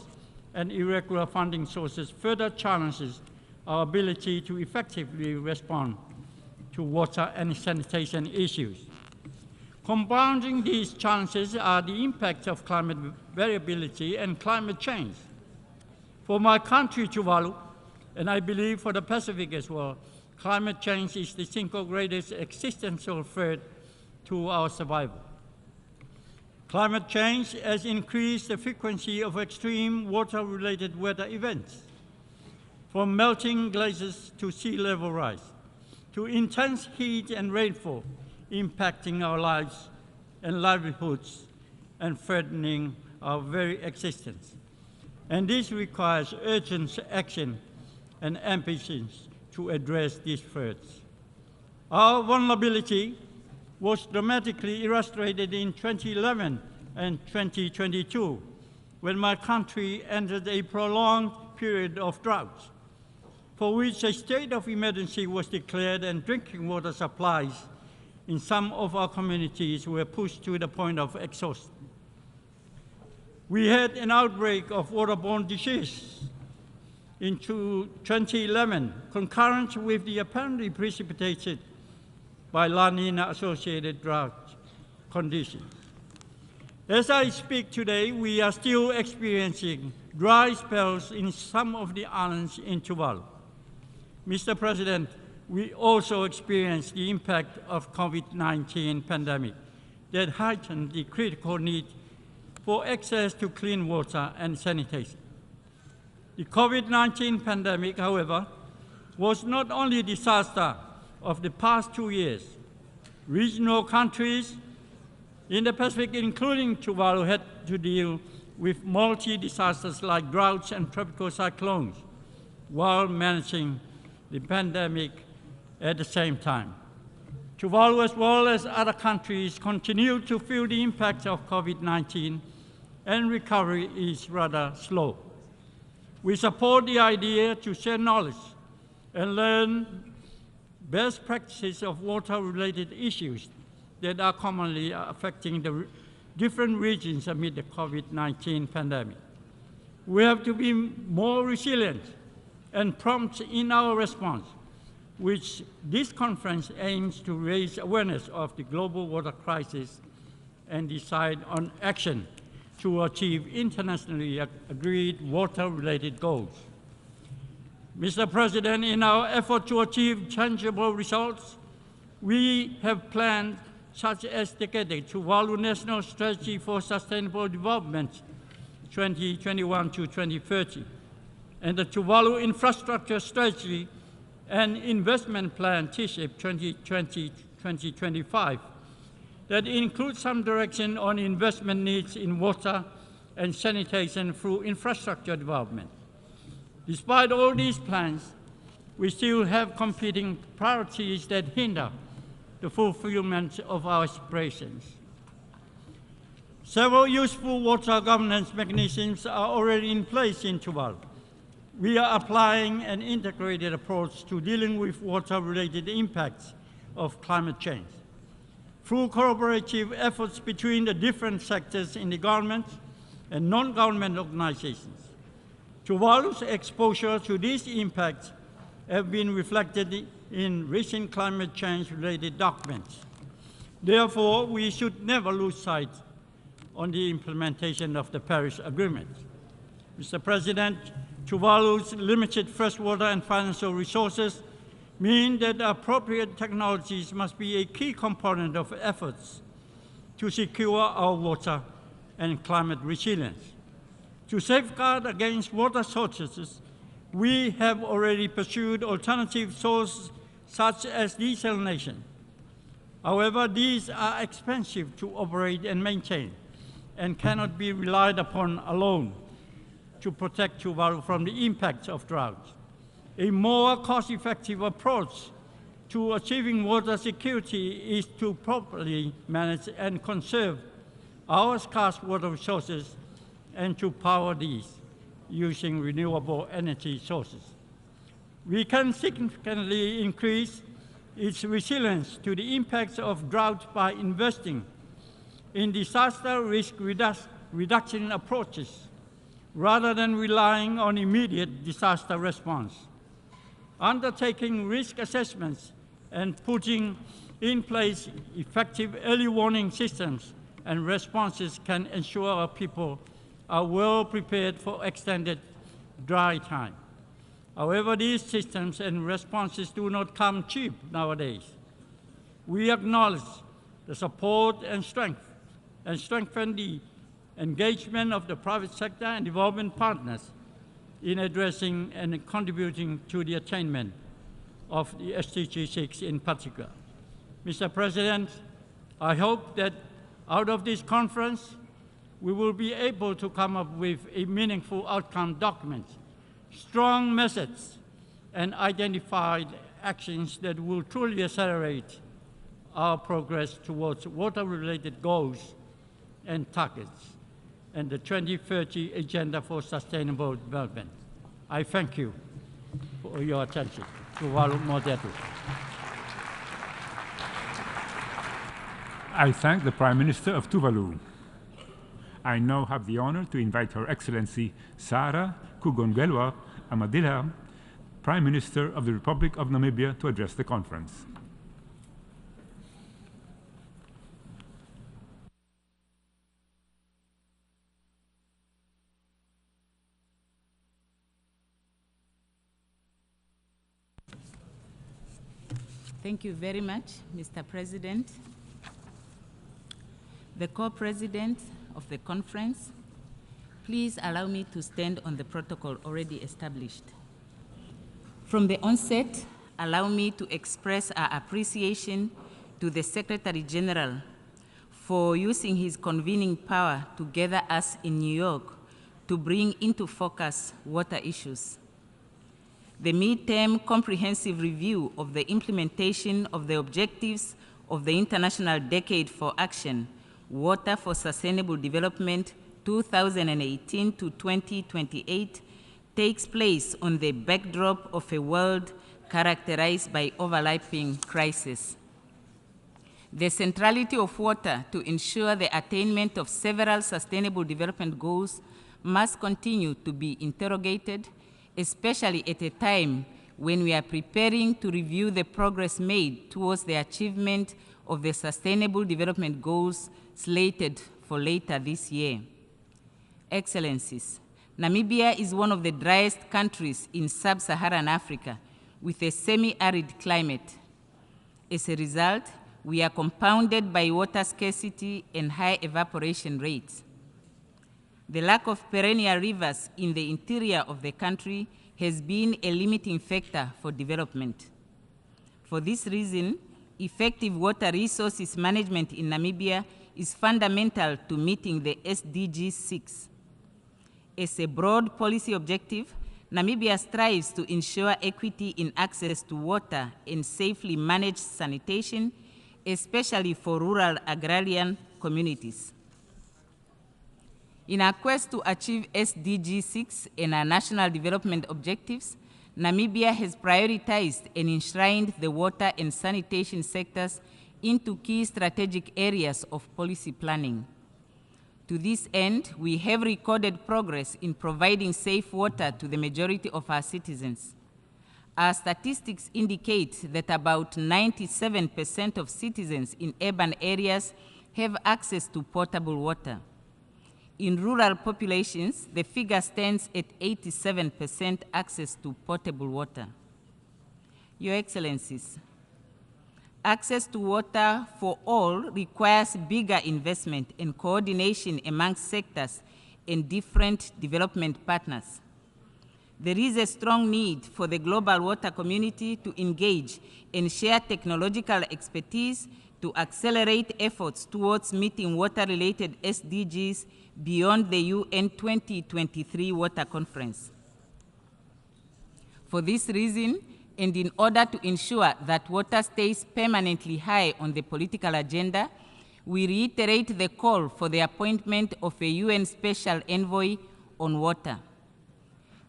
and irregular funding sources further challenges our ability to effectively respond to water and sanitation issues. Compounding these challenges are the impacts of climate variability and climate change. For my country, Tuvalu, and I believe for the Pacific as well, climate change is the single greatest existential threat to our survival. Climate change has increased the frequency of extreme water-related weather events, from melting glaciers to sea level rise, to intense heat and rainfall, impacting our lives and livelihoods and threatening our very existence. And this requires urgent action and ambitions to address these threats. Our vulnerability was dramatically illustrated in 2011 and 2022, when my country entered a prolonged period of drought, for which a state of emergency was declared and drinking water supplies in some of our communities were pushed to the point of exhaustion. We had an outbreak of waterborne disease in 2011, concurrent with the apparently precipitated by La Nina-associated drought conditions. As I speak today, we are still experiencing dry spells in some of the islands in Tuvalu. Mr. President, we also experienced the impact of COVID-19 pandemic that heightened the critical need for access to clean water and sanitation. The COVID-19 pandemic, however, was not only a disaster of the past 2 years. Regional countries in the Pacific, including Tuvalu, had to deal with multi-disasters like droughts and tropical cyclones while managing the pandemic at the same time. Tuvalu, as well as other countries, continue to feel the impact of COVID-19, and recovery is rather slow. We support the idea to share knowledge and learn best practices of water-related issues that are commonly affecting the different regions amid the COVID-19 pandemic. We have to be more resilient and prompt in our response, which this conference aims to raise awareness of the global water crisis and decide on action to achieve internationally agreed water-related goals. Mr. President, in our effort to achieve tangible results, we have plans such as the Tuvalu National Strategy for Sustainable Development 2021 to 2030, and the Tuvalu Infrastructure Strategy and Investment Plan TISIP 2020-2025 that includes some direction on investment needs in water and sanitation through infrastructure development. Despite all these plans, we still have competing priorities that hinder the fulfillment of our aspirations. Several useful water governance mechanisms are already in place in Tuvalu. We are applying an integrated approach to dealing with water-related impacts of climate change. Through collaborative efforts between the different sectors in the government and non-government organizations, Tuvalu's exposure to these impacts have been reflected in recent climate change-related documents. Therefore, we should never lose sight on the implementation of the Paris Agreement. Mr. President, Tuvalu's limited freshwater and financial resources mean that appropriate technologies must be a key component of efforts to secure our water and climate resilience. To safeguard against water shortages, we have already pursued alternative sources such as desalination. However, these are expensive to operate and maintain and cannot be relied upon alone to protect Tuvalu from the impacts of drought. A more cost-effective approach to achieving water security is to properly manage and conserve our scarce water resources and to power these using renewable energy sources. We can significantly increase its resilience to the impacts of drought by investing in disaster risk reduction approaches rather than relying on immediate disaster response. Undertaking risk assessments and putting in place effective early warning systems and responses can ensure our people are well prepared for extended dry time. However, these systems and responses do not come cheap nowadays. We acknowledge the support and strengthen the engagement of the private sector and development partners in addressing and contributing to the attainment of the SDG 6 in particular. Mr. President, I hope that out of this conference, we will be able to come up with a meaningful outcome document, strong messages, and identified actions that will truly accelerate our progress towards water-related goals and targets and the 2030 Agenda for Sustainable Development. I thank you for your attention. Tuvalu Modetu. I thank the Prime Minister of Tuvalu. I now have the honor to invite Her Excellency Sarah Kugongelwa Amadilha, Prime Minister of the Republic of Namibia, to address the conference. Thank you very much, Mr. President. The co-president of the conference, please allow me to stand on the protocol already established. From the onset, allow me to express our appreciation to the Secretary General for using his convening power to gather us in New York to bring into focus water issues. The midterm comprehensive review of the implementation of the objectives of the International Decade for Action, Water for Sustainable Development 2018 to 2028 takes place on the backdrop of a world characterized by overlapping crises. The centrality of water to ensure the attainment of several sustainable development goals must continue to be interrogated, especially at a time when we are preparing to review the progress made towards the achievement of the Sustainable Development Goals slated for later this year. Excellencies, Namibia is one of the driest countries in sub-Saharan Africa with a semi-arid climate. As a result, we are compounded by water scarcity and high evaporation rates. The lack of perennial rivers in the interior of the country has been a limiting factor for development. For this reason, effective water resources management in Namibia is fundamental to meeting the SDG 6. As a broad policy objective, Namibia strives to ensure equity in access to water and safely manage sanitation, especially for rural agrarian communities. In our quest to achieve SDG 6 and our national development objectives, Namibia has prioritized and enshrined the water and sanitation sectors into key strategic areas of policy planning. To this end, we have recorded progress in providing safe water to the majority of our citizens. Our statistics indicate that about 97% of citizens in urban areas have access to potable water. In rural populations, the figure stands at 87% access to potable water. Your Excellencies, access to water for all requires bigger investment and coordination amongst sectors and different development partners. There is a strong need for the global water community to engage and share technological expertise to accelerate efforts towards meeting water-related SDGs beyond the UN 2023 Water Conference. For this reason, and in order to ensure that water stays permanently high on the political agenda, we reiterate the call for the appointment of a UN Special Envoy on Water.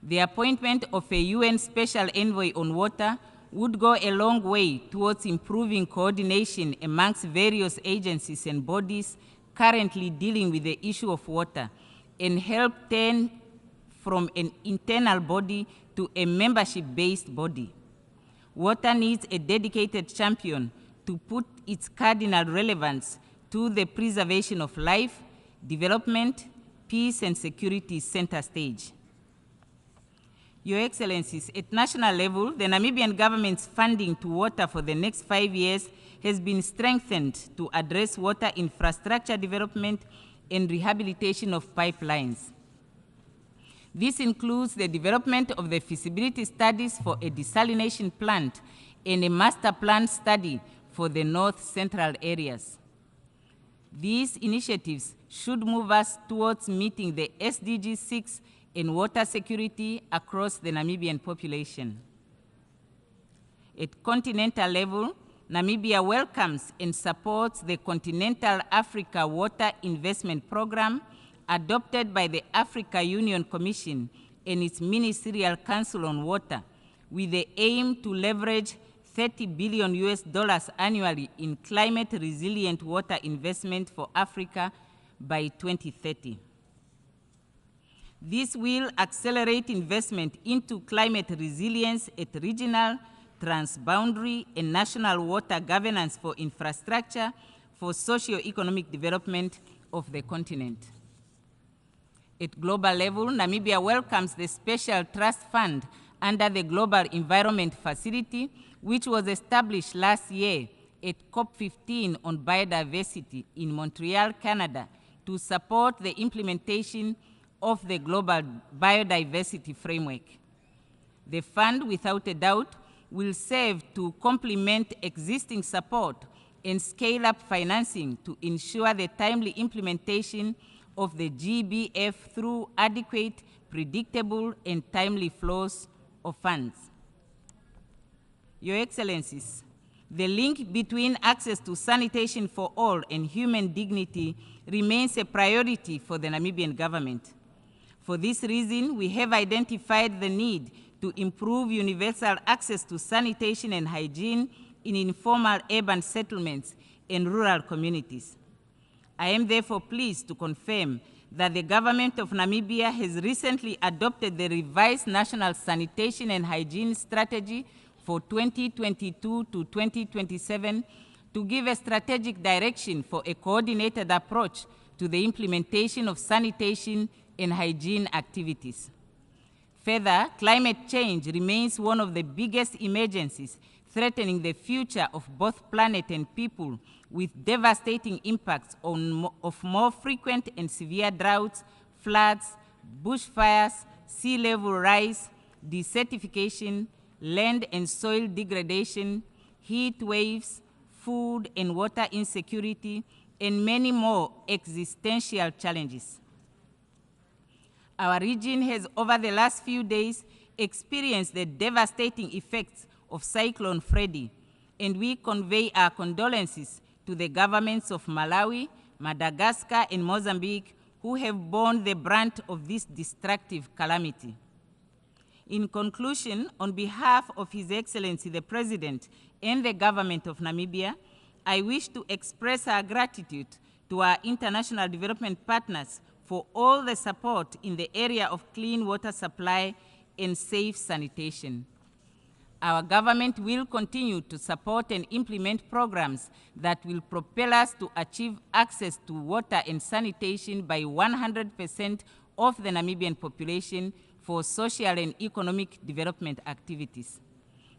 The appointment of a UN Special Envoy on Water would go a long way towards improving coordination amongst various agencies and bodies currently dealing with the issue of water and help turn from an internal body to a membership-based body. Water needs a dedicated champion to put its cardinal relevance to the preservation of life, development, peace, and security center stage. Your Excellencies, at national level, the Namibian government's funding to water for the next 5 years has been strengthened to address water infrastructure development and rehabilitation of pipelines. This includes the development of the feasibility studies for a desalination plant and a master plan study for the north central areas. These initiatives should move us towards meeting the SDG 6 in water security across the Namibian population. At continental level, Namibia welcomes and supports the Continental Africa Water Investment Program adopted by the Africa Union Commission and its Ministerial Council on Water, with the aim to leverage $30 billion annually in climate-resilient water investment for Africa by 2030. This will accelerate investment into climate resilience at regional, transboundary, and national water governance for infrastructure for socio-economic development of the continent. At global level, Namibia welcomes the Special Trust Fund under the Global Environment Facility, which was established last year at COP15 on biodiversity in Montreal, Canada, to support the implementation of the Global Biodiversity Framework. The fund, without a doubt, will serve to complement existing support and scale up financing to ensure the timely implementation of the GBF through adequate, predictable, and timely flows of funds. Your Excellencies, the link between access to sanitation for all and human dignity remains a priority for the Namibian government. For this reason, we have identified the need to improve universal access to sanitation and hygiene in informal urban settlements and rural communities. I am therefore pleased to confirm that the government of Namibia has recently adopted the revised National Sanitation and Hygiene Strategy for 2022 to 2027 to give a strategic direction for a coordinated approach to the implementation of sanitation and hygiene activities. Further, climate change remains one of the biggest emergencies threatening the future of both planet and people, with devastating impacts of more frequent and severe droughts, floods, bushfires, sea level rise, desertification, land and soil degradation, heat waves, food and water insecurity, and many more existential challenges. Our region has, over the last few days, experienced the devastating effects of Cyclone Freddy, and we convey our condolences to the governments of Malawi, Madagascar, and Mozambique, who have borne the brunt of this destructive calamity. In conclusion, on behalf of His Excellency the President and the government of Namibia, I wish to express our gratitude to our international development partners for all the support in the area of clean water supply and safe sanitation. Our government will continue to support and implement programs that will propel us to achieve access to water and sanitation by 100% of the Namibian population for social and economic development activities.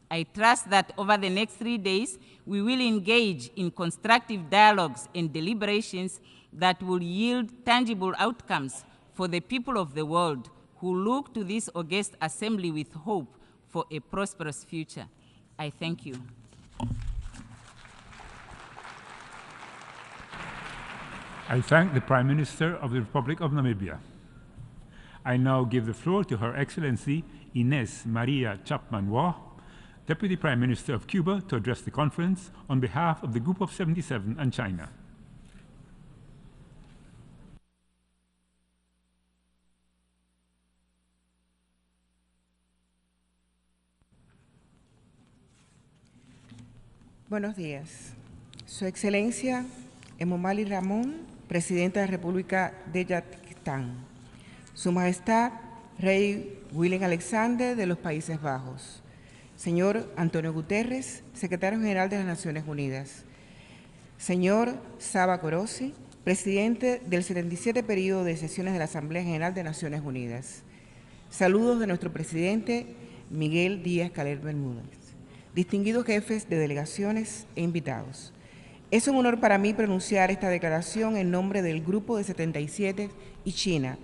I trust that over the next 3 days, we will engage in constructive dialogues and deliberations that will yield tangible outcomes for the people of the world who look to this august assembly with hope for a prosperous future. I thank you. I thank the Prime Minister of the Republic of Namibia. I now give the floor to Her Excellency Ines Maria Chapman-Waugh, Deputy Prime Minister of Cuba, to address the conference on behalf of the Group of 77 and China. Buenos días. Su Excelencia Emomali Ramón, Presidente de la República de Yazquistán. Su Majestad Rey Willem Alexander de los Países Bajos. Señor Antonio Guterres, Secretario General de las Naciones Unidas. Señor Saba Korosi, Presidente del 77 periodo de sesiones de la Asamblea General de Naciones Unidas. Saludos de nuestro Presidente Miguel Díaz-Canel Bermúdez. Distinguidos jefes de delegaciones e invitados. Es un honor para mí pronunciar esta declaración en nombre del Grupo de 77 y China.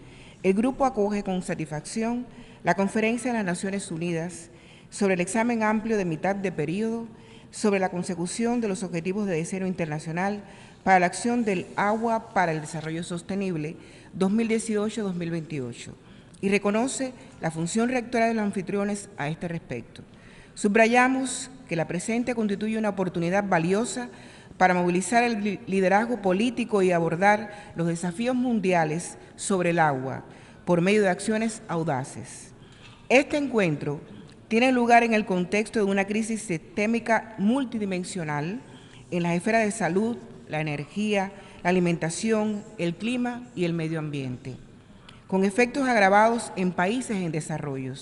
El Grupo acoge con satisfacción la Conferencia de las Naciones Unidas sobre el examen amplio de mitad de periodo sobre la consecución de los Objetivos de Desarrollo Internacional para la acción del agua para el desarrollo sostenible 2018-2028 y reconoce la función rectora de los anfitriones a este respecto. Subrayamos que la presente constituye una oportunidad valiosa para movilizar el liderazgo político y abordar los desafíos mundiales sobre el agua por medio de acciones audaces. Este encuentro tiene lugar en el contexto de una crisis sistémica multidimensional en las esferas de salud, la energía, la alimentación, el clima y el medio ambiente, con efectos agravados en países en desarrollo.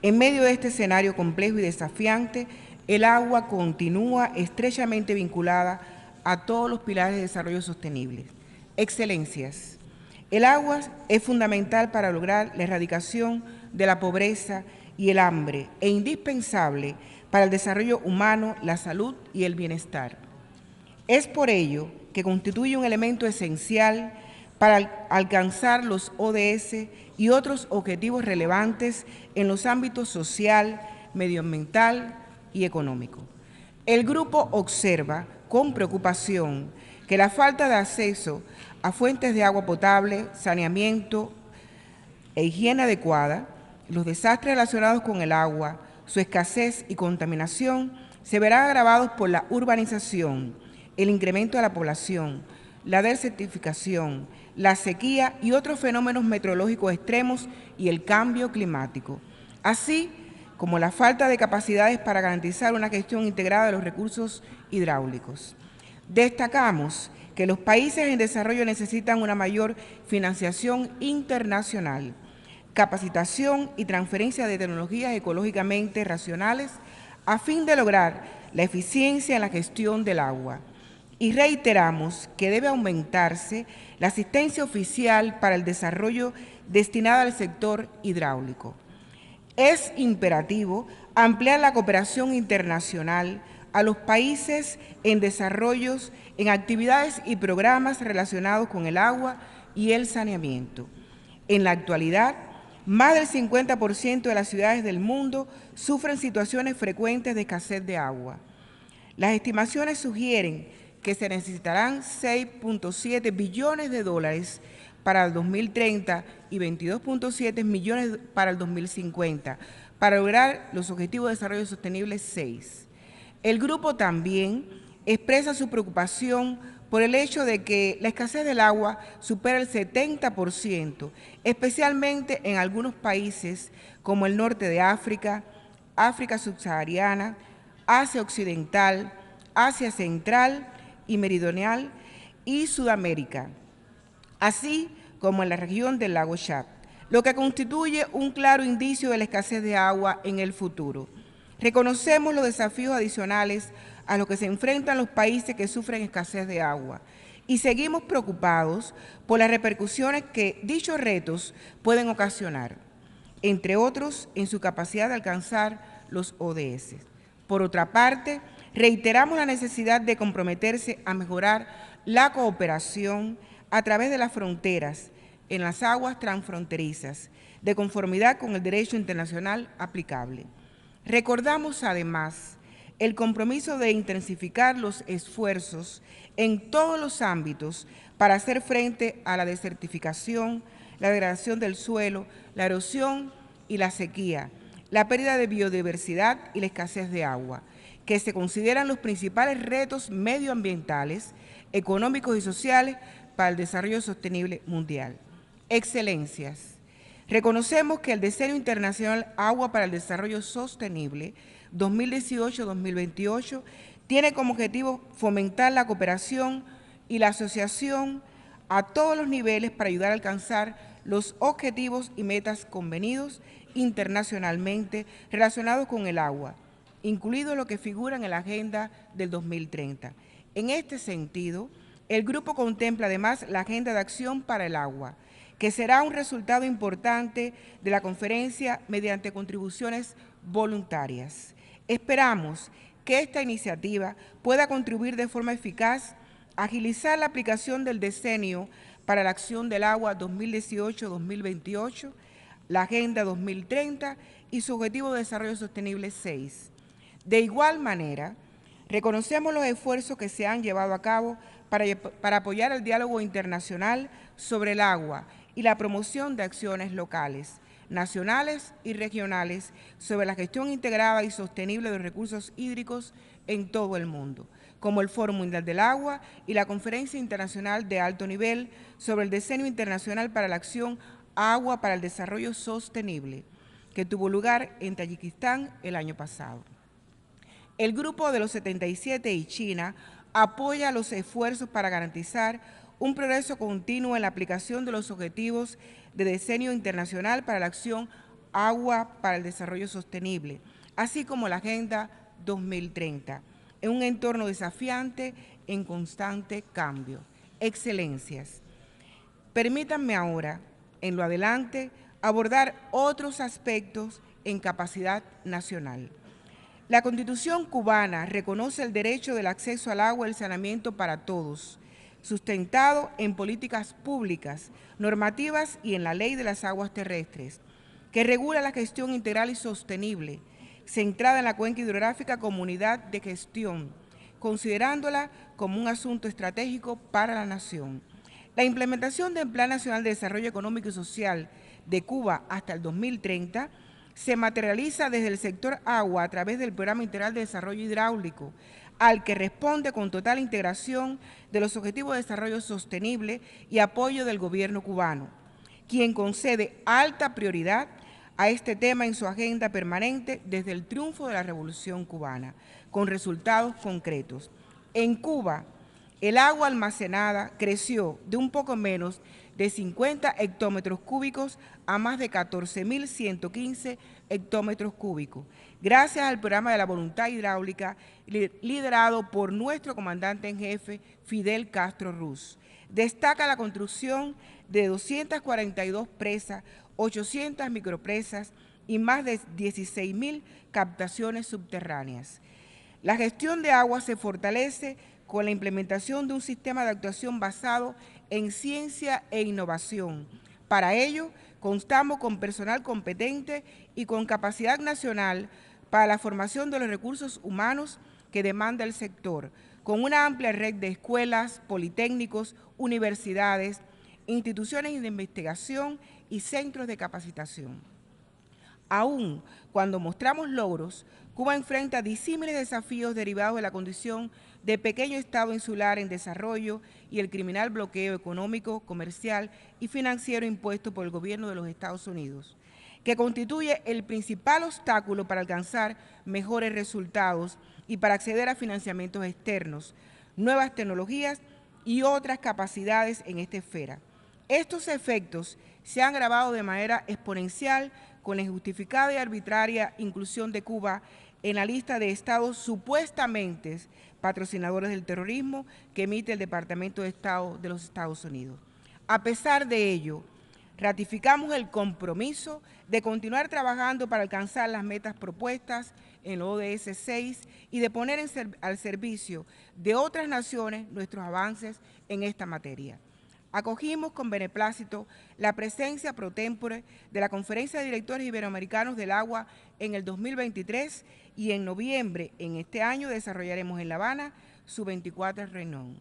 En medio de este escenario complejo y desafiante, el agua continúa estrechamente vinculada a todos los pilares de desarrollo sostenible. Excelencias, el agua es fundamental para lograr la erradicación de la pobreza y el hambre e indispensable para el desarrollo humano, la salud y el bienestar. Es por ello que constituye un elemento esencial para alcanzar los ODS y otros objetivos relevantes en los ámbitos social, medioambiental y económico. El grupo observa con preocupación que la falta de acceso a fuentes de agua potable, saneamiento e higiene adecuada, los desastres relacionados con el agua, su escasez y contaminación se verán agravados por la urbanización, el incremento de la población, la desertificación, la sequía y otros fenómenos meteorológicos extremos y el cambio climático, así como la falta de capacidades para garantizar una gestión integrada de los recursos hidráulicos. Destacamos que los países en desarrollo necesitan una mayor financiación internacional, capacitación y transferencia de tecnologías ecológicamente racionales a fin de lograr la eficiencia en la gestión del agua. Y reiteramos que debe aumentarse la asistencia oficial para el desarrollo destinada al sector hidráulico. Es imperativo ampliar la cooperación internacional a los países en desarrollo en actividades y programas relacionados con el agua y el saneamiento. En la actualidad, más del 50% de las ciudades del mundo sufren situaciones frecuentes de escasez de agua. Las estimaciones sugieren que se necesitarán 6.7 billones de dólares para el 2030 y 22.7 millones para el 2050, para lograr los Objetivos de Desarrollo Sostenible 6. El grupo también expresa su preocupación por el hecho de que la escasez del agua supera el 70%, especialmente en algunos países como el norte de África, África subsahariana, Asia Occidental, Asia Central y Meridional y Sudamérica, así como en la región del lago Chad, lo que constituye un claro indicio de la escasez de agua en el futuro. Reconocemos los desafíos adicionales a los que se enfrentan los países que sufren escasez de agua y seguimos preocupados por las repercusiones que dichos retos pueden ocasionar, entre otros en su capacidad de alcanzar los ODS. Por otra parte, reiteramos la necesidad de comprometerse a mejorar la cooperación a través de las fronteras en las aguas transfronterizas, de conformidad con el derecho internacional aplicable. Recordamos además el compromiso de intensificar los esfuerzos en todos los ámbitos para hacer frente a la desertificación, la degradación del suelo, la erosión y la sequía, la pérdida de biodiversidad y la escasez de agua, que se consideran los principales retos medioambientales, económicos y sociales para el desarrollo sostenible mundial. Excelencias, reconocemos que el Decenio Internacional Agua para el Desarrollo Sostenible 2018-2028 tiene como objetivo fomentar la cooperación y la asociación a todos los niveles para ayudar a alcanzar los objetivos y metas convenidos internacionalmente relacionados con el agua, incluido lo que figura en la Agenda del 2030. En este sentido, el grupo contempla además la Agenda de Acción para el Agua, que será un resultado importante de la conferencia mediante contribuciones voluntarias. Esperamos que esta iniciativa pueda contribuir de forma eficaz a agilizar la aplicación del Decenio para la Acción del Agua 2018-2028, la Agenda 2030 y su Objetivo de Desarrollo Sostenible 6. De igual manera, reconocemos los esfuerzos que se han llevado a cabo para apoyar el diálogo internacional sobre el agua y la promoción de acciones locales, nacionales y regionales sobre la gestión integrada y sostenible de los recursos hídricos en todo el mundo, como el Foro Mundial del Agua y la Conferencia Internacional de Alto Nivel sobre el Decenio Internacional para la Acción Agua para el Desarrollo Sostenible, que tuvo lugar en Tayikistán el año pasado. El Grupo de los 77 y China apoya los esfuerzos para garantizar un progreso continuo en la aplicación de los objetivos de Decenio Internacional para la Acción Agua para el Desarrollo Sostenible, así como la Agenda 2030, en un entorno desafiante en constante cambio. Excelencias, permítanme ahora, en lo adelante, abordar otros aspectos en capacidad nacional. La Constitución cubana reconoce el derecho del acceso al agua y el saneamiento para todos, sustentado en políticas públicas, normativas y en la Ley de las Aguas Terrestres, que regula la gestión integral y sostenible, centrada en la cuenca hidrográfica como unidad de gestión, considerándola como un asunto estratégico para la nación. La implementación del Plan Nacional de Desarrollo Económico y Social de Cuba hasta el 2030 se materializa desde el sector agua a través del Programa Integral de Desarrollo Hidráulico, al que responde con total integración de los Objetivos de Desarrollo Sostenible y apoyo del gobierno cubano, quien concede alta prioridad a este tema en su agenda permanente desde el triunfo de la Revolución Cubana, con resultados concretos. En Cuba, el agua almacenada creció de un poco menos de 50 hectómetros cúbicos a más de 14.115 hectómetros cúbicos, gracias al programa de la voluntad hidráulica liderado por nuestro comandante en jefe, Fidel Castro Ruz. Destaca la construcción de 242 presas, 800 micropresas y más de 16.000 captaciones subterráneas. La gestión de agua se fortalece con la implementación de un sistema de actuación basado en ciencia e innovación. Para ello, contamos con personal competente y con capacidad nacional para la formación de los recursos humanos que demanda el sector, con una amplia red de escuelas, politécnicos, universidades, instituciones de investigación y centros de capacitación. Aún cuando mostramos logros, Cuba enfrenta disímiles desafíos derivados de la condición de pequeño Estado insular en desarrollo y el criminal bloqueo económico, comercial y financiero impuesto por el gobierno de los Estados Unidos, que constituye el principal obstáculo para alcanzar mejores resultados y para acceder a financiamientos externos, nuevas tecnologías y otras capacidades en esta esfera. Estos efectos se han agravado de manera exponencial con la injustificada y arbitraria inclusión de Cuba en la lista de estados supuestamente patrocinadores del terrorismo que emite el Departamento de Estado de los Estados Unidos. A pesar de ello, ratificamos el compromiso de continuar trabajando para alcanzar las metas propuestas en el ODS 6 y de poner al servicio de otras naciones nuestros avances en esta materia. Acogimos con beneplácito la presencia pro tempore de la Conferencia de Directores Iberoamericanos del Agua en el 2023 y en noviembre en este año desarrollaremos en La Habana su 24 reunión.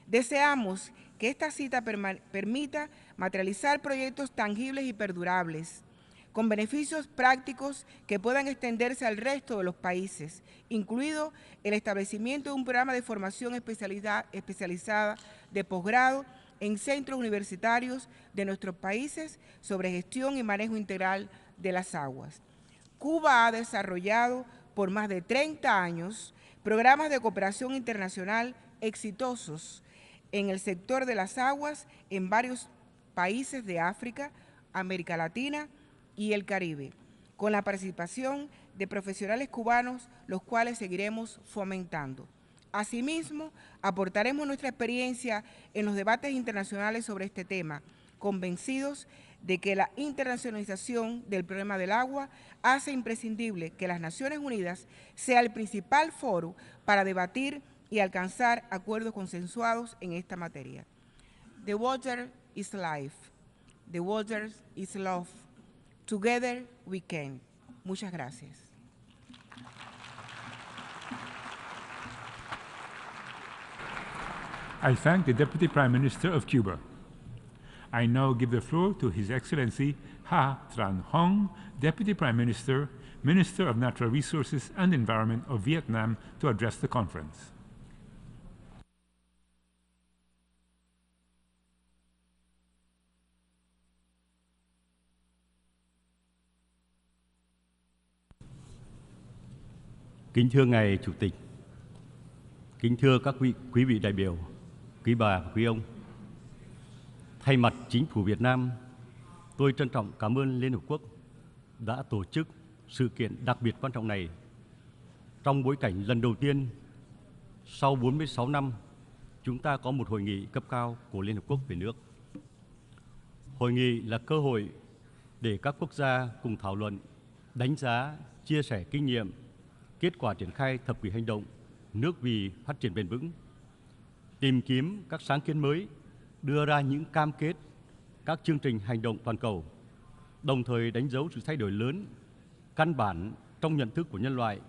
Deseamos que esta cita permita materializar proyectos tangibles y perdurables, con beneficios prácticos que puedan extenderse al resto de los países, incluido el establecimiento de un programa de formación especializada de posgrado en centros universitarios de nuestros países sobre gestión y manejo integral de las aguas. Cuba ha desarrollado por más de 30 años programas de cooperación internacional exitosos en el sector de las aguas en varios países de África, América Latina y el Caribe, con la participación de profesionales cubanos, los cuales seguiremos fomentando. Asimismo, aportaremos nuestra experiencia en los debates internacionales sobre este tema, convencidos de que la internacionalización del problema del agua hace imprescindible que las Naciones Unidas sea el principal foro para debatir y alcanzar acuerdos consensuados en esta materia. The water is life. The water is love. Together we can. Muchas gracias. I thank the Deputy Prime Minister of Cuba. I now give the floor to His Excellency Ha Tran Hong, Deputy Prime Minister, Minister of Natural Resources and Environment of Vietnam, to address the conference. Kính thưa Ngài Chủ tịch, kính thưa các quý vị đại biểu, quý bà, quý ông. Thay mặt Chính phủ Việt Nam, tôi trân trọng cảm ơn Liên Hợp Quốc đã tổ chức sự kiện đặc biệt quan trọng này trong bối cảnh lần đầu tiên sau 46 năm chúng ta có một hội nghị cấp cao của Liên Hợp Quốc về nước. Hội nghị là cơ hội để các quốc gia cùng thảo luận đánh giá, chia sẻ kinh nghiệm, kết quả triển khai thập kỷ hành động nước vì phát triển bền vững, tìm kiếm các sáng kiến mới, đưa ra những cam kết, các chương trình hành động toàn cầu, đồng thời đánh dấu sự thay đổi lớn, căn bản trong nhận thức của nhân loại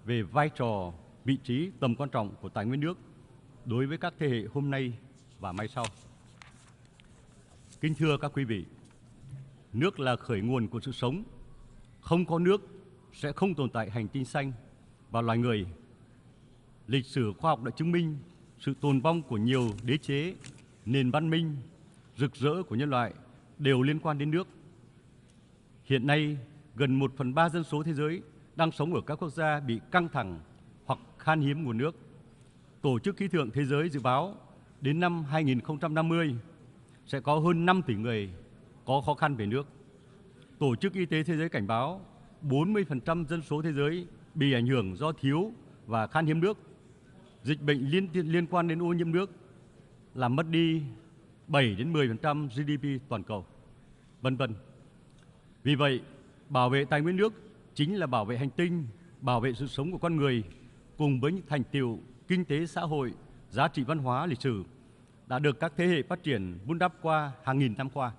về vai trò, vị trí, tầm quan trọng của tài nguyên nước đối với các thế hệ hôm nay và mai sau. Kính thưa các quý vị, nước là khởi nguồn của sự sống. Không có nước sẽ không tồn tại hành tinh xanh và loài người. Lịch sử khoa học đã chứng minh sự tồn vong của nhiều đế chế, nền văn minh, rực rỡ của nhân loại đều liên quan đến nước. Hiện nay, gần 1/3 dân số thế giới đang sống ở các quốc gia bị căng thẳng hoặc khan hiếm nguồn nước. Tổ chức Khí tượng Thế giới dự báo đến năm 2050 sẽ có hơn 5 tỷ người có khó khăn về nước. Tổ chức Y tế Thế giới cảnh báo 40% dân số thế giới bị ảnh hưởng do thiếu và khan hiếm nước. Dịch bệnh liên quan đến ô nhiễm nước làm mất đi 7 đến 10% GDP toàn cầu, vân vân. Vì vậy, bảo vệ tài nguyên nước chính là bảo vệ hành tinh, bảo vệ sự sống của con người cùng với những thành tựu kinh tế xã hội, giá trị văn hóa lịch sử đã được các thế hệ phát triển vun đắp qua hàng nghìn năm qua.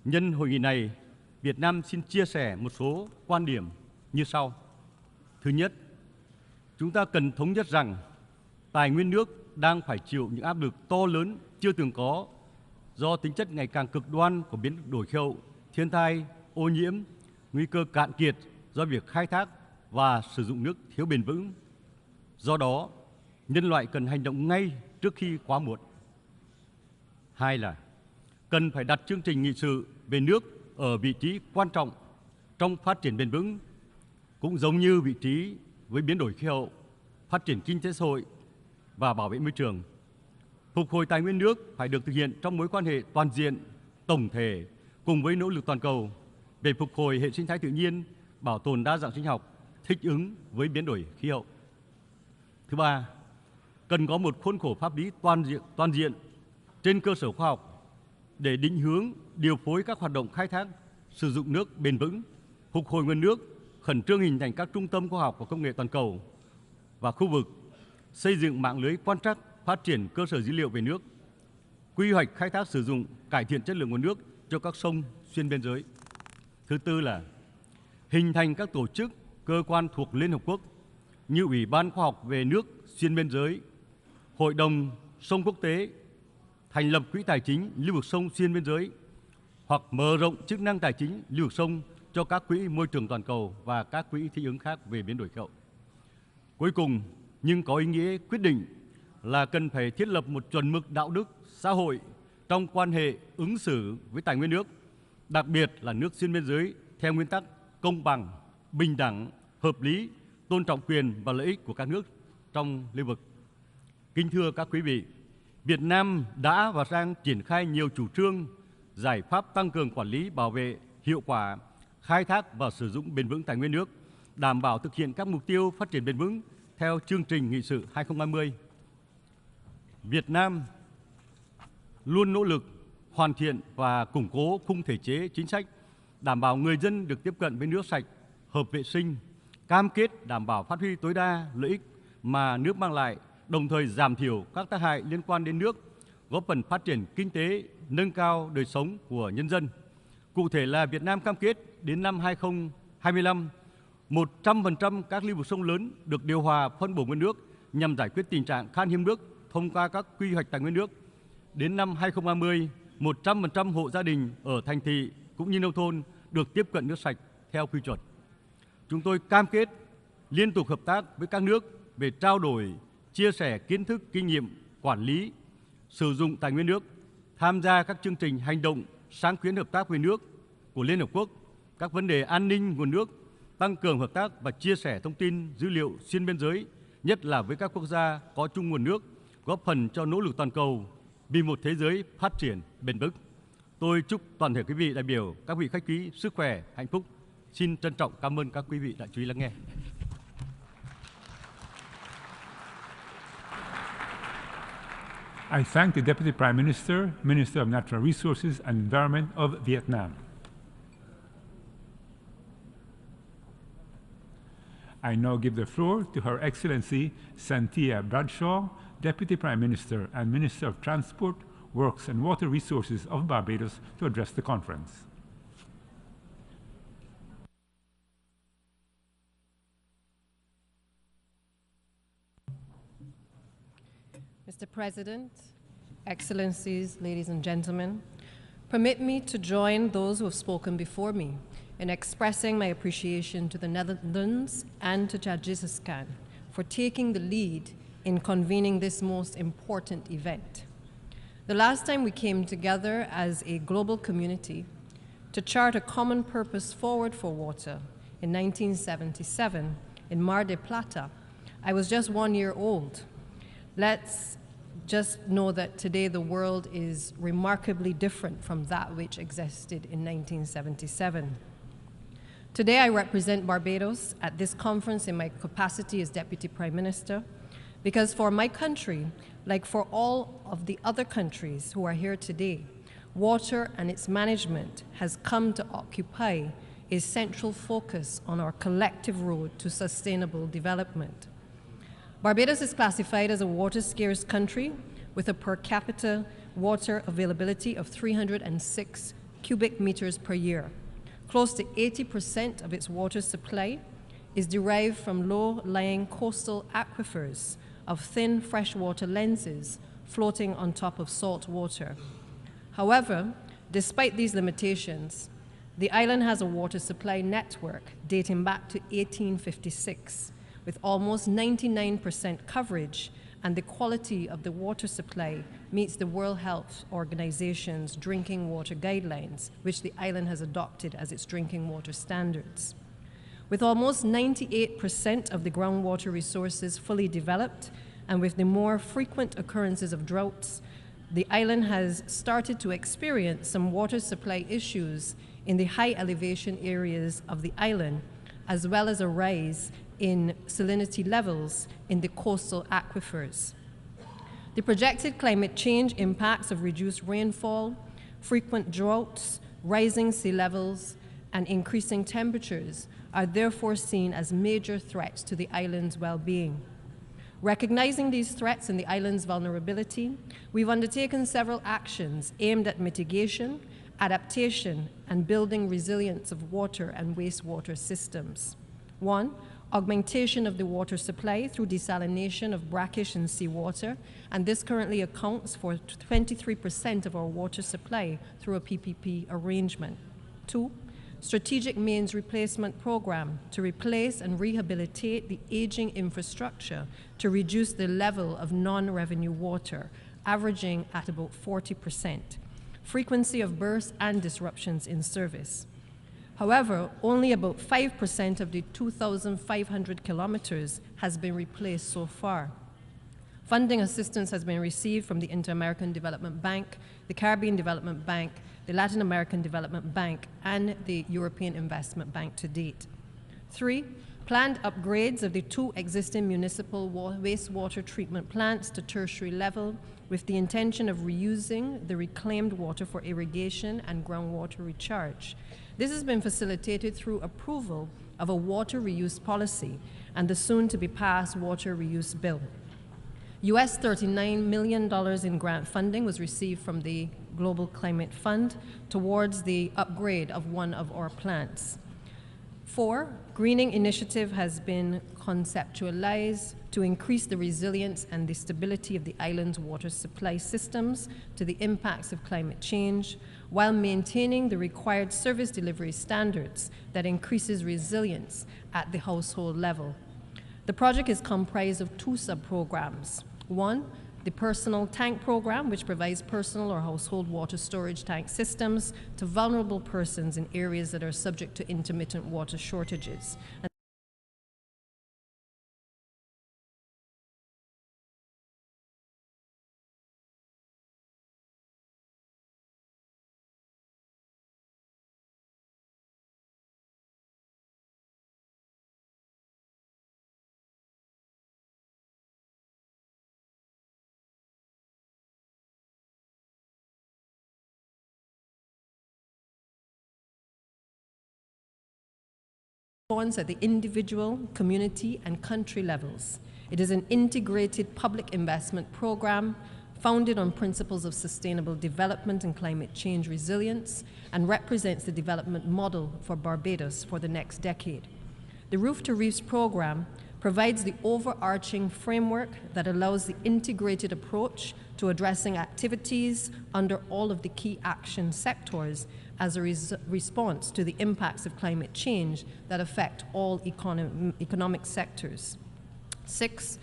Nhân hội nghị này, Việt Nam xin chia sẻ một số quan điểm như sau. Thứ nhất, chúng ta cần thống nhất rằng tài nguyên nước đang phải chịu những áp lực to lớn chưa từng có do tính chất ngày càng cực đoan của biến đổi khí hậu, thiên tai, ô nhiễm, nguy cơ cạn kiệt do việc khai thác và sử dụng nước thiếu bền vững. Do đó, nhân loại cần hành động ngay trước khi quá muộn. Hai là cần phải đặt chương trình nghị sự về nước ở vị trí quan trọng trong phát triển bền vững, cũng giống như vị trí với biến đổi khí hậu, phát triển kinh tế xã hội và bảo vệ môi trường. Phục hồi tài nguyên nước phải được thực hiện trong mối quan hệ toàn diện, tổng thể cùng với nỗ lực toàn cầu về phục hồi hệ sinh thái tự nhiên, bảo tồn đa dạng sinh học, thích ứng với biến đổi khí hậu. Thứ ba, cần có một khuôn khổ pháp lý toàn diện trên cơ sở khoa học để định hướng, điều phối các hoạt động khai thác, sử dụng nước bền vững, phục hồi nguồn nước, khẩn trương hình thành các trung tâm khoa học và công nghệ toàn cầu và khu vực, xây dựng mạng lưới quan trắc, phát triển cơ sở dữ liệu về nước, quy hoạch khai thác sử dụng, cải thiện chất lượng nguồn nước cho các sông xuyên biên giới. Thứ tư là hình thành các tổ chức, cơ quan thuộc Liên Hợp Quốc như Ủy ban Khoa học về nước xuyên biên giới, Hội đồng sông quốc tế, thành lập quỹ tài chính lưu vực sông xuyên biên giới hoặc mở rộng chức năng tài chính lưu vực sông cho các quỹ môi trường toàn cầu và các quỹ thích ứng khác về biến đổi khí hậu. Cuối cùng, nhưng có ý nghĩa quyết định là cần phải thiết lập một chuẩn mực đạo đức xã hội trong quan hệ ứng xử với tài nguyên nước, đặc biệt là nước xuyên biên giới theo nguyên tắc công bằng, bình đẳng, hợp lý, tôn trọng quyền và lợi ích của các nước trong lưu vực. Kính thưa các quý vị, Việt Nam đã và đang triển khai nhiều chủ trương, giải pháp tăng cường quản lý, bảo vệ hiệu quả, khai thác và sử dụng bền vững tài nguyên nước, đảm bảo thực hiện các mục tiêu phát triển bền vững theo chương trình nghị sự 2030. Việt Nam luôn nỗ lực hoàn thiện và củng cố khung thể chế chính sách, đảm bảo người dân được tiếp cận với nước sạch, hợp vệ sinh, cam kết đảm bảo phát huy tối đa lợi ích mà nước mang lại, đồng thời giảm thiểu các tác hại liên quan đến nước, góp phần phát triển kinh tế, nâng cao đời sống của nhân dân. Cụ thể là Việt Nam cam kết đến năm 2025, 100% các lưu vực sông lớn được điều hòa phân bổ nguồn nước nhằm giải quyết tình trạng khan hiếm nước thông qua các quy hoạch tài nguyên nước. Đến năm 2030, 100% hộ gia đình ở thành thị cũng như nông thôn được tiếp cận nước sạch theo quy chuẩn. Chúng tôi cam kết liên tục hợp tác với các nước về trao đổi, chia sẻ kiến thức, kinh nghiệm, quản lý, sử dụng tài nguyên nước, tham gia các chương trình hành động sáng kiến hợp tác về nước của Liên Hợp Quốc, các vấn đề an ninh nguồn nước, tăng cường hợp tác và chia sẻ thông tin dữ liệu xuyên biên giới, nhất là với các quốc gia có chung nguồn nước, góp phần cho nỗ lực toàn cầu vì một thế giới phát triển bền vững. Tôi chúc toàn thể quý vị đại biểu, các vị khách quý sức khỏe, hạnh phúc. Xin trân trọng cảm ơn các quý vị đã chú ý lắng nghe. I thank the Deputy Prime Minister, Minister of Natural Resources and Environment of Vietnam. I now give the floor to Her Excellency Santia Bradshaw, Deputy Prime Minister and Minister of Transport, Works and Water Resources of Barbados, to address the conference. Mr. President, Excellencies, ladies and gentlemen, permit me to join those who have spoken before me in expressing my appreciation to the Netherlands and to Tajikistan for taking the lead in convening this most important event. The last time we came together as a global community to chart a common purpose forward for water in 1977 in Mar del Plata, I was just 1 year old. Let's just know that today the world is remarkably different from that which existed in 1977. Today I represent Barbados at this conference in my capacity as Deputy Prime Minister, because for my country, like for all of the other countries who are here today, water and its management has come to occupy a central focus on our collective road to sustainable development. Barbados is classified as a water-scarce country with a per capita water availability of 306 cubic meters per year. Close to 80% of its water supply is derived from low-lying coastal aquifers of thin freshwater lenses floating on top of salt water. However, despite these limitations, the island has a water supply network dating back to 1856, with almost 99% coverage, and the quality of the water supply meets the World Health Organization's drinking water guidelines, which the island has adopted as its drinking water standards. With almost 98% of the groundwater resources fully developed, and with the more frequent occurrences of droughts, the island has started to experience some water supply issues in the high elevation areas of the island, as well as a rise in salinity levels in the coastal aquifers. The projected climate change impacts of reduced rainfall, frequent droughts, rising sea levels, and increasing temperatures are therefore seen as major threats to the island's well-being. Recognizing these threats and the island's vulnerability, we've undertaken several actions aimed at mitigation, adaptation, and building resilience of water and wastewater systems. 1, augmentation of the water supply through desalination of brackish and seawater, and this currently accounts for 23% of our water supply through a PPP arrangement. 2, strategic mains replacement program to replace and rehabilitate the aging infrastructure to reduce the level of non-revenue water, averaging at about 40%. Frequency of bursts and disruptions in service. However, only about 5% of the 2,500 kilometers has been replaced so far. Funding assistance has been received from the Inter-American Development Bank, the Caribbean Development Bank, the Latin American Development Bank, and the European Investment Bank to date. 3, planned upgrades of the 2 existing municipal wastewater treatment plants to tertiary level with the intention of reusing the reclaimed water for irrigation and groundwater recharge. This has been facilitated through approval of a water reuse policy and the soon-to-be-passed water reuse bill. US $39 million in grant funding was received from the Global Climate Fund towards the upgrade of one of our plants. 4, greening initiative has been conceptualized to increase the resilience and the stability of the island's water supply systems to the impacts of climate change, while maintaining the required service delivery standards that increases resilience at the household level. The project is comprised of 2 sub-programs. 1, the personal tank program, which provides personal or household water storage tank systems to vulnerable persons in areas that are subject to intermittent water shortages. response at the individual, community, and country levels. It is an integrated public investment program founded on principles of sustainable development and climate change resilience, and represents the development model for Barbados for the next decade. The Roof to Reefs program provides the overarching framework that allows the integrated approach to addressing activities under all of the key action sectors as a response to the impacts of climate change that affect all economic sectors. 6,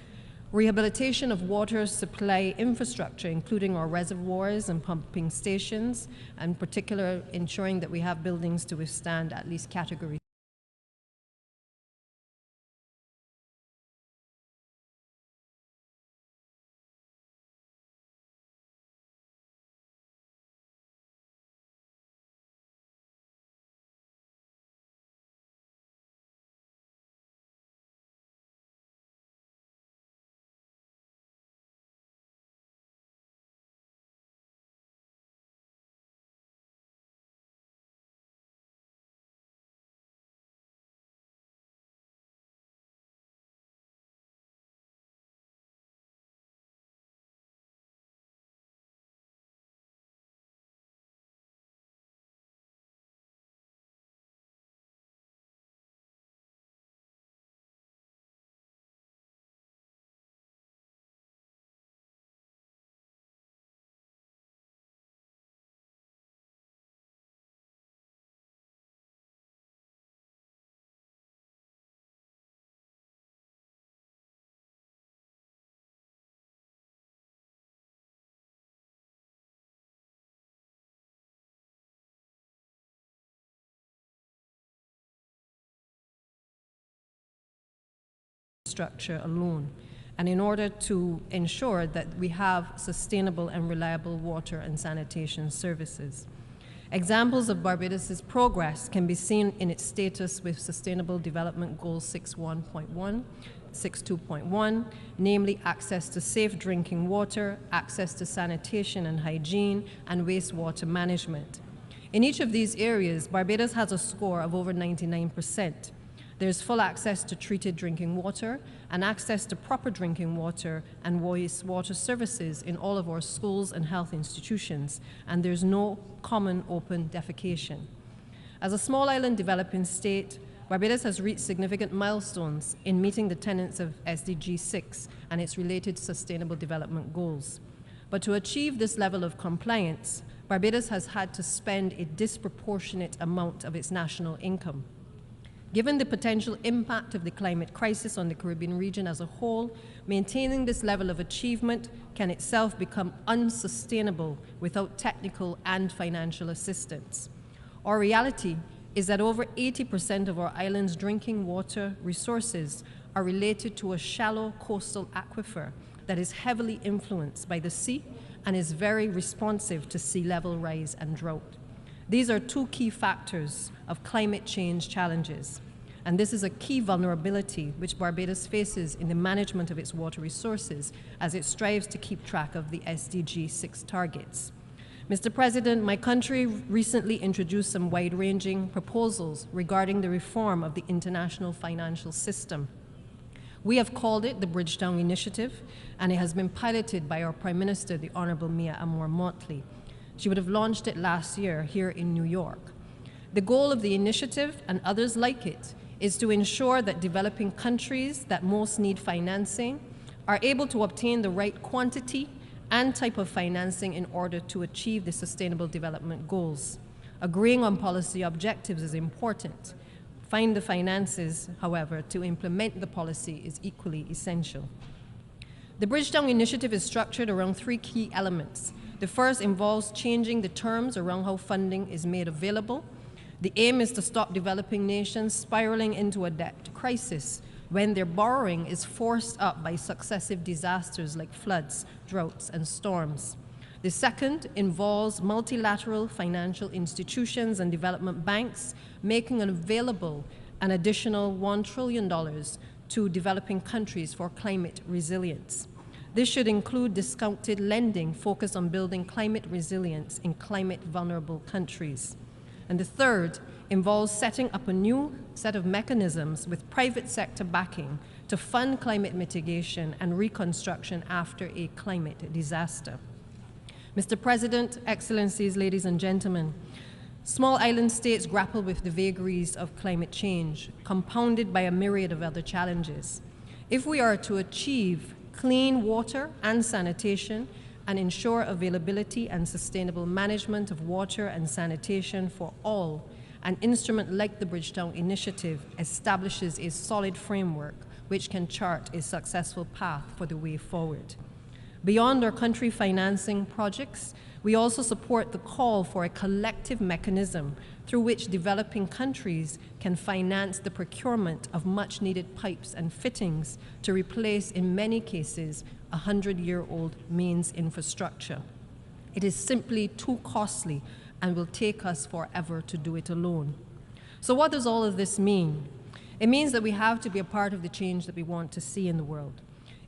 rehabilitation of water supply infrastructure, including our reservoirs and pumping stations, and in particular ensuring that we have buildings to withstand at least category structure alone, and in order to ensure that we have sustainable and reliable water and sanitation services. Examples of Barbados's progress can be seen in its status with Sustainable Development Goals 6.1.1, 6.2.1, namely access to safe drinking water, access to sanitation and hygiene, and wastewater management. In each of these areas, Barbados has a score of over 99%. There's full access to treated drinking water and access to proper drinking water and wastewater services in all of our schools and health institutions, and there's no common open defecation. As a small island developing state, Barbados has reached significant milestones in meeting the tenets of SDG 6 and its related sustainable development goals. But to achieve this level of compliance, Barbados has had to spend a disproportionate amount of its national income. Given the potential impact of the climate crisis on the Caribbean region as a whole, maintaining this level of achievement can itself become unsustainable without technical and financial assistance. Our reality is that over 80% of our island's drinking water resources are related to a shallow coastal aquifer that is heavily influenced by the sea and is very responsive to sea level rise and drought. These are two key factors of climate change challenges, and this is a key vulnerability which Barbados faces in the management of its water resources as it strives to keep track of the SDG 6 targets. Mr. President, my country recently introduced some wide-ranging proposals regarding the reform of the international financial system. We have called it the Bridgetown Initiative, and it has been piloted by our Prime Minister, the Honorable Mia Amor-Motley. She would have launched it last year here in New York. The goal of the initiative, and others like it, is to ensure that developing countries that most need financing are able to obtain the right quantity and type of financing in order to achieve the Sustainable Development Goals. Agreeing on policy objectives is important. Find the finances, however, to implement the policy is equally essential. The Bridgetown Initiative is structured around 3 key elements. The first involves changing the terms around how funding is made available. The aim is to stop developing nations spiraling into a debt crisis when their borrowing is forced up by successive disasters like floods, droughts, and storms. The second involves multilateral financial institutions and development banks making available an additional $1 trillion to developing countries for climate resilience. This should include discounted lending focused on building climate resilience in climate vulnerable countries. And the third involves setting up a new set of mechanisms with private sector backing to fund climate mitigation and reconstruction after a climate disaster. Mr. President, Excellencies, ladies and gentlemen, small island states grapple with the vagaries of climate change, compounded by a myriad of other challenges. If we are to achieve clean water and sanitation and ensure availability and sustainable management of water and sanitation for all, an instrument like the Bridgetown Initiative establishes a solid framework which can chart a successful path for the way forward. Beyond our country financing projects, we also support the call for a collective mechanism through which developing countries can finance the procurement of much-needed pipes and fittings to replace, in many cases, 100-year-old mains infrastructure. It is simply too costly and will take us forever to do it alone. So what does all of this mean? It means that we have to be a part of the change that we want to see in the world.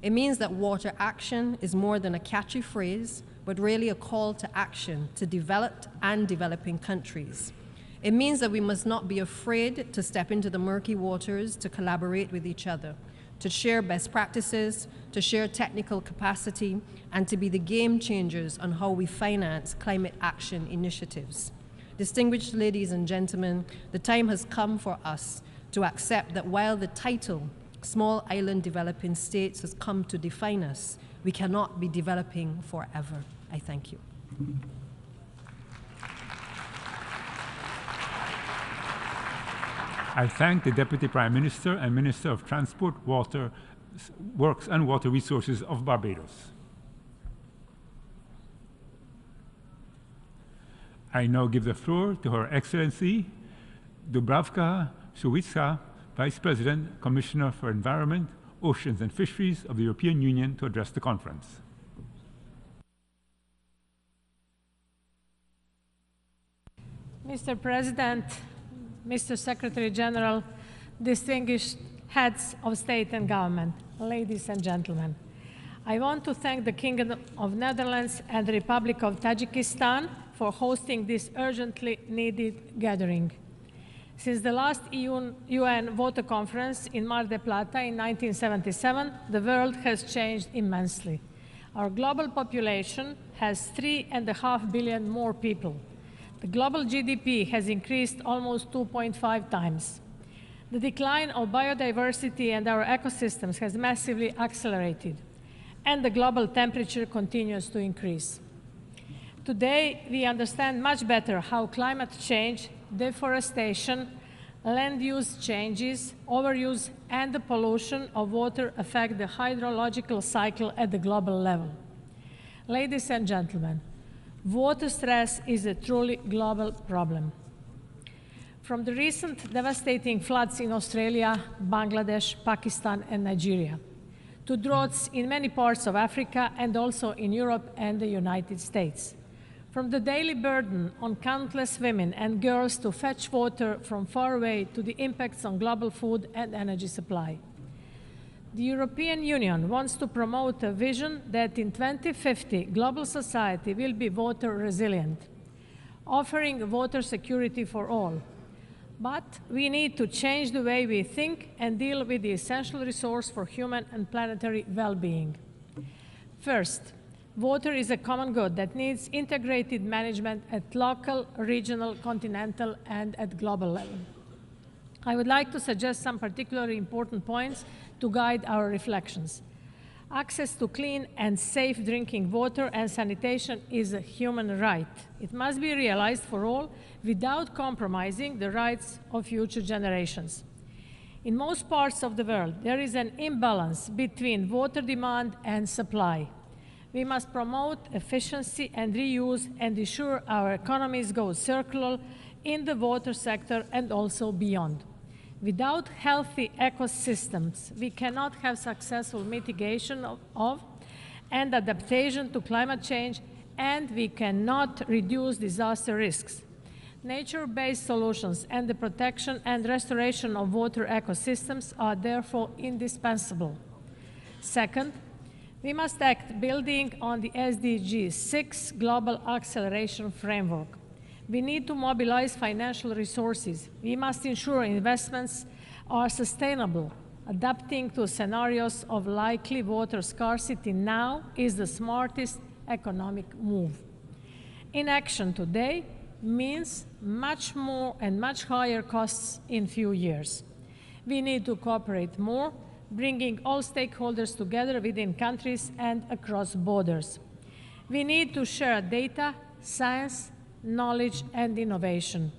It means that water action is more than a catchy phrase, but really a call to action to developed and developing countries. It means that we must not be afraid to step into the murky waters to collaborate with each other, to share best practices, to share technical capacity, and to be the game changers on how we finance climate action initiatives. Distinguished ladies and gentlemen, the time has come for us to accept that while the title Small Island Developing States has come to define us, we cannot be developing forever. I thank you. I thank the Deputy Prime Minister and Minister of Transport, Water, Works and Water Resources of Barbados. I now give the floor to Her Excellency Dubravka Šuica, Vice President, Commissioner for Environment, Oceans and Fisheries of the European Union, to address the conference. Mr. President, Mr. Secretary General, distinguished heads of state and government, ladies and gentlemen, I want to thank the Kingdom of Netherlands and the Republic of Tajikistan for hosting this urgently needed gathering. Since the last UN Water Conference in Mar del Plata in 1977, the world has changed immensely. Our global population has 3.5 billion more people. The global GDP has increased almost 2.5 times. The decline of biodiversity and our ecosystems has massively accelerated, and the global temperature continues to increase. Today, we understand much better how climate change, deforestation, land use changes, overuse, and the pollution of water affect the hydrological cycle at the global level. Ladies and gentlemen, water stress is a truly global problem. From the recent devastating floods in Australia, Bangladesh, Pakistan, and Nigeria, to droughts in many parts of Africa and also in Europe and the United States, from the daily burden on countless women and girls to fetch water from far away to the impacts on global food and energy supply. The European Union wants to promote a vision that in 2050, global society will be water resilient, offering water security for all. But we need to change the way we think and deal with the essential resource for human and planetary well-being. First, water is a common good that needs integrated management at local, regional, continental, and at global level. I would like to suggest some particularly important points to guide our reflections. Access to clean and safe drinking water and sanitation is a human right. It must be realized for all without compromising the rights of future generations. In most parts of the world, there is an imbalance between water demand and supply. We must promote efficiency and reuse and ensure our economies go circular in the water sector and also beyond. Without healthy ecosystems, we cannot have successful mitigation of and adaptation to climate change, and we cannot reduce disaster risks. Nature-based solutions and the protection and restoration of water ecosystems are therefore indispensable. Second, we must act building on the SDG 6 Global Acceleration Framework. We need to mobilize financial resources. We must ensure investments are sustainable. Adapting to scenarios of likely water scarcity now is the smartest economic move. Inaction today means much more and much higher costs in few years. We need to cooperate more, bringing all stakeholders together within countries and across borders. We need to share data, science, knowledge, and innovation.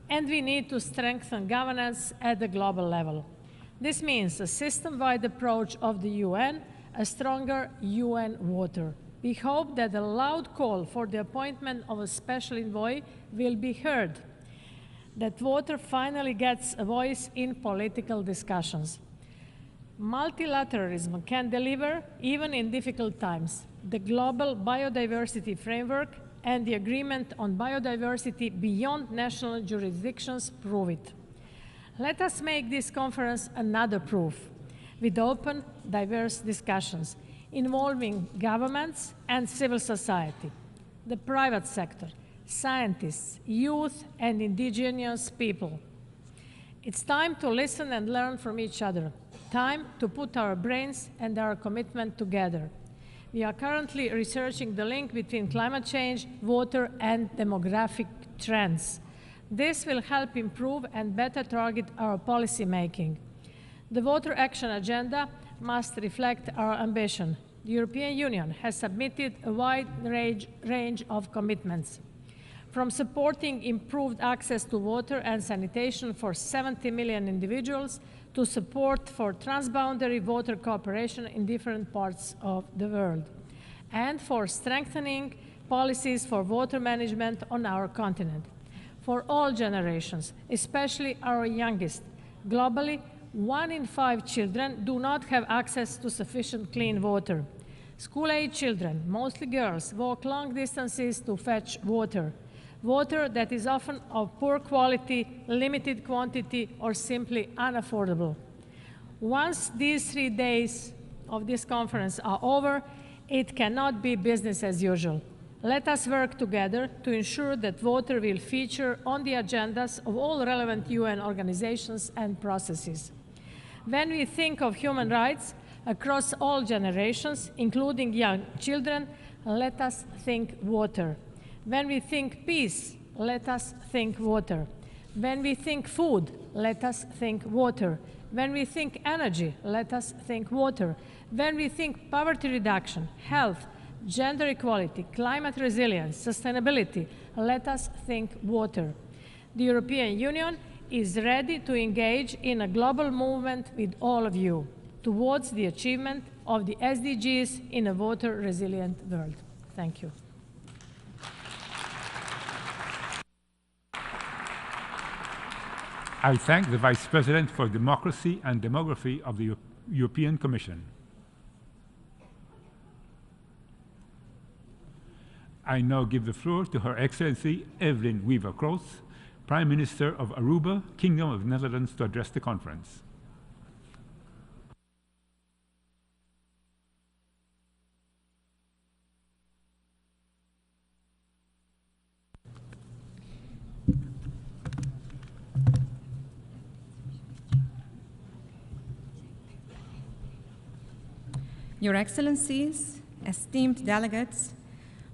And we need to strengthen governance at the global level. This means a system-wide approach of the UN, a stronger UN water. We hope that the loud call for the appointment of a special envoy will be heard, that water finally gets a voice in political discussions. Multilateralism can deliver even in difficult times. The Global Biodiversity Framework and the Agreement on Biodiversity beyond national jurisdictions prove it. Let us make this conference another proof, with open, diverse discussions involving governments and civil society, the private sector, scientists, youth, and indigenous people. It's time to listen and learn from each other, time to put our brains and our commitment together. We are currently researching the link between climate change, water, and demographic trends. This will help improve and better target our policy making. The Water Action Agenda must reflect our ambition. The European Union has submitted a wide range of commitments, from supporting improved access to water and sanitation for 70 million individuals to support for transboundary water cooperation in different parts of the world, and for strengthening policies for water management on our continent. For all generations, especially our youngest, globally, 1 in 5 children do not have access to sufficient clean water. School-age children, mostly girls, walk long distances to fetch water. Water that is often of poor quality, limited quantity, or simply unaffordable. Once these 3 days of this conference are over, it cannot be business as usual. Let us work together to ensure that water will feature on the agendas of all relevant UN organizations and processes. When we think of human rights across all generations, including young children, let us think water. When we think peace, let us think water. When we think food, let us think water. When we think energy, let us think water. When we think poverty reduction, health, gender equality, climate resilience, sustainability, let us think water. The European Union is ready to engage in a global movement with all of you towards the achievement of the SDGs in a water-resilient world. Thank you. I thank the Vice President for Democracy and Demography of the European Commission. I now give the floor to Her Excellency Evelyn Weaver-Krauss, Prime Minister of Aruba, Kingdom of the Netherlands, to address the conference. Your Excellencies, esteemed delegates,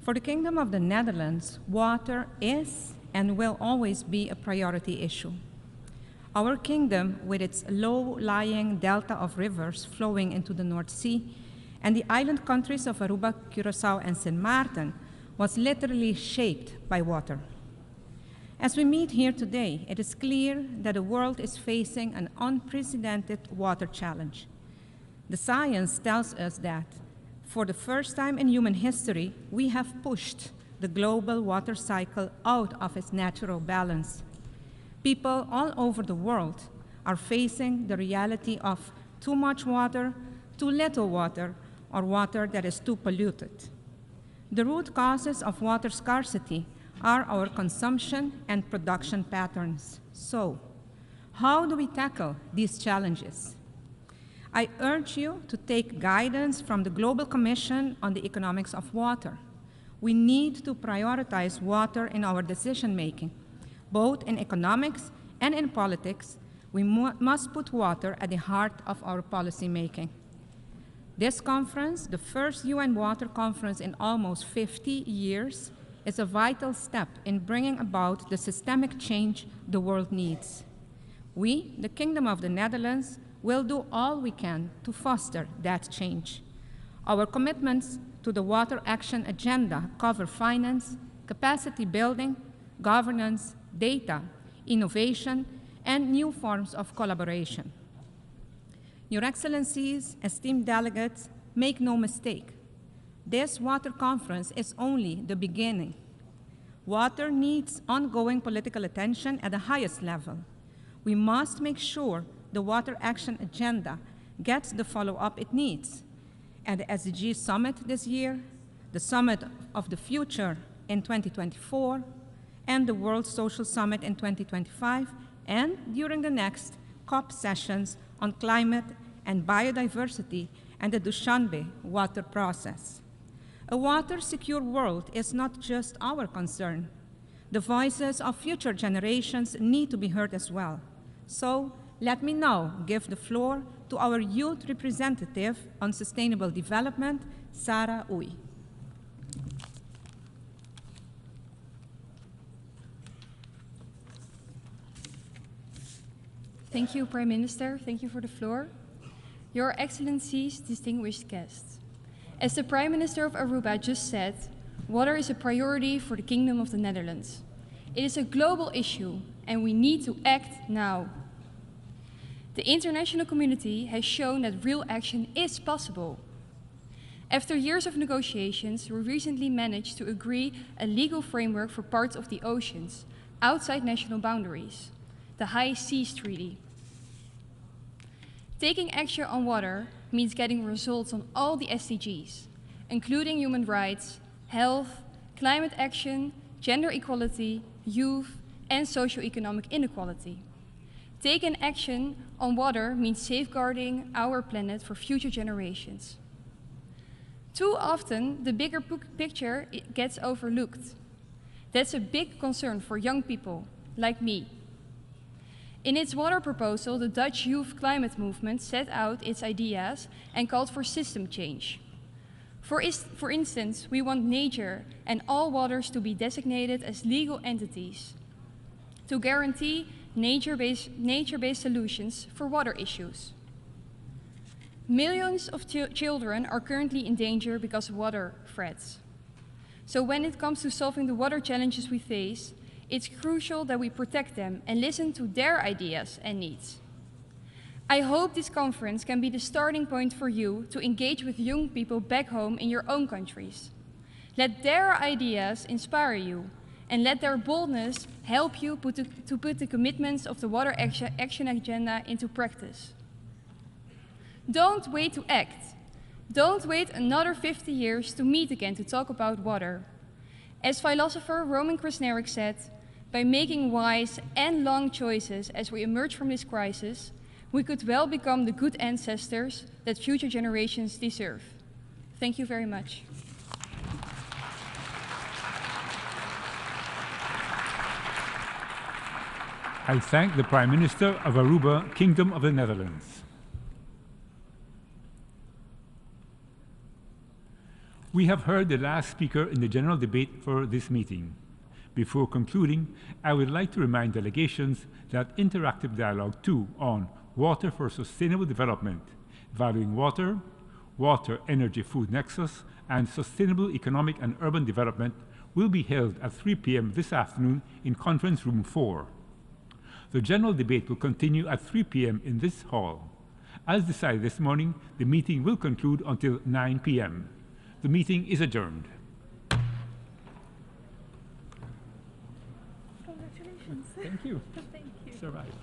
for the Kingdom of the Netherlands, water is and will always be a priority issue. Our kingdom, with its low-lying delta of rivers flowing into the North Sea, and the island countries of Aruba, Curaçao, and Sint Maarten, was literally shaped by water. As we meet here today, it is clear that the world is facing an unprecedented water challenge. The science tells us that, for the first time in human history, we have pushed the global water cycle out of its natural balance. People all over the world are facing the reality of too much water, too little water, or water that is too polluted. The root causes of water scarcity are our consumption and production patterns. So, how do we tackle these challenges? I urge you to take guidance from the Global Commission on the Economics of Water, We need to prioritize water in our decision-making. Both in economics and in politics, we must put water at the heart of our policy-making. This conference, the first UN Water Conference in almost 50 years, is a vital step in bringing about the systemic change the world needs. We, the Kingdom of the Netherlands, will do all we can to foster that change. Our commitments to the Water Action Agenda cover finance, capacity building, governance, data, innovation, and new forms of collaboration. Your Excellencies, esteemed delegates, make no mistake. This water conference is only the beginning. Water needs ongoing political attention at the highest level. We must make sure the Water Action Agenda gets the follow-up it needs. At the SDG Summit this year, the Summit of the Future in 2024, and the World Social Summit in 2025, and during the next COP sessions on climate and biodiversity and the Dushanbe water process. A water-secure world is not just our concern. The voices of future generations need to be heard as well. So let me now give the floor to our youth representative on sustainable development, Sarah Ooi. Thank you, Prime Minister. Thank you for the floor. Your Excellencies, distinguished guests. As the Prime Minister of Aruba just said, water is a priority for the Kingdom of the Netherlands. It is a global issue, and we need to act now. The international community has shown that real action is possible. After years of negotiations, we recently managed to agree a legal framework for parts of the oceans outside national boundaries, the High Seas Treaty. Taking action on water means getting results on all the SDGs, including human rights, health, climate action, gender equality, youth, and socioeconomic inequality. Taking action on water means safeguarding our planet for future generations. Too often, the bigger picture gets overlooked. That's a big concern for young people like me. In its water proposal, the Dutch Youth Climate Movement set out its ideas and called for system change. For instance, we want nature and all waters to be designated as legal entities to guarantee nature-based solutions for water issues. Millions of children are currently in danger because of water threats. So when it comes to solving the water challenges we face, it's crucial that we protect them and listen to their ideas and needs. I hope this conference can be the starting point for you to engage with young people back home in your own countries. Let their ideas inspire you, and let their boldness help you to put the commitments of the Water Action Agenda into practice. Don't wait to act. Don't wait another 50 years to meet again to talk about water. As philosopher Roman Krasneric said, by making wise and long choices as we emerge from this crisis, we could well become the good ancestors that future generations deserve. Thank you very much. I thank the Prime Minister of Aruba, Kingdom of the Netherlands. We have heard the last speaker in the general debate for this meeting. Before concluding, I would like to remind delegations that Interactive Dialogue 2 on Water for Sustainable Development, Valuing Water, Water, Energy, Food Nexus, and Sustainable Economic and Urban Development will be held at 3 p.m. this afternoon in Conference Room 4. The general debate will continue at 3 p.m. in this hall. As decided this morning, the meeting will conclude until 9 p.m. The meeting is adjourned. Congratulations. Thank you. Thank you. Survived.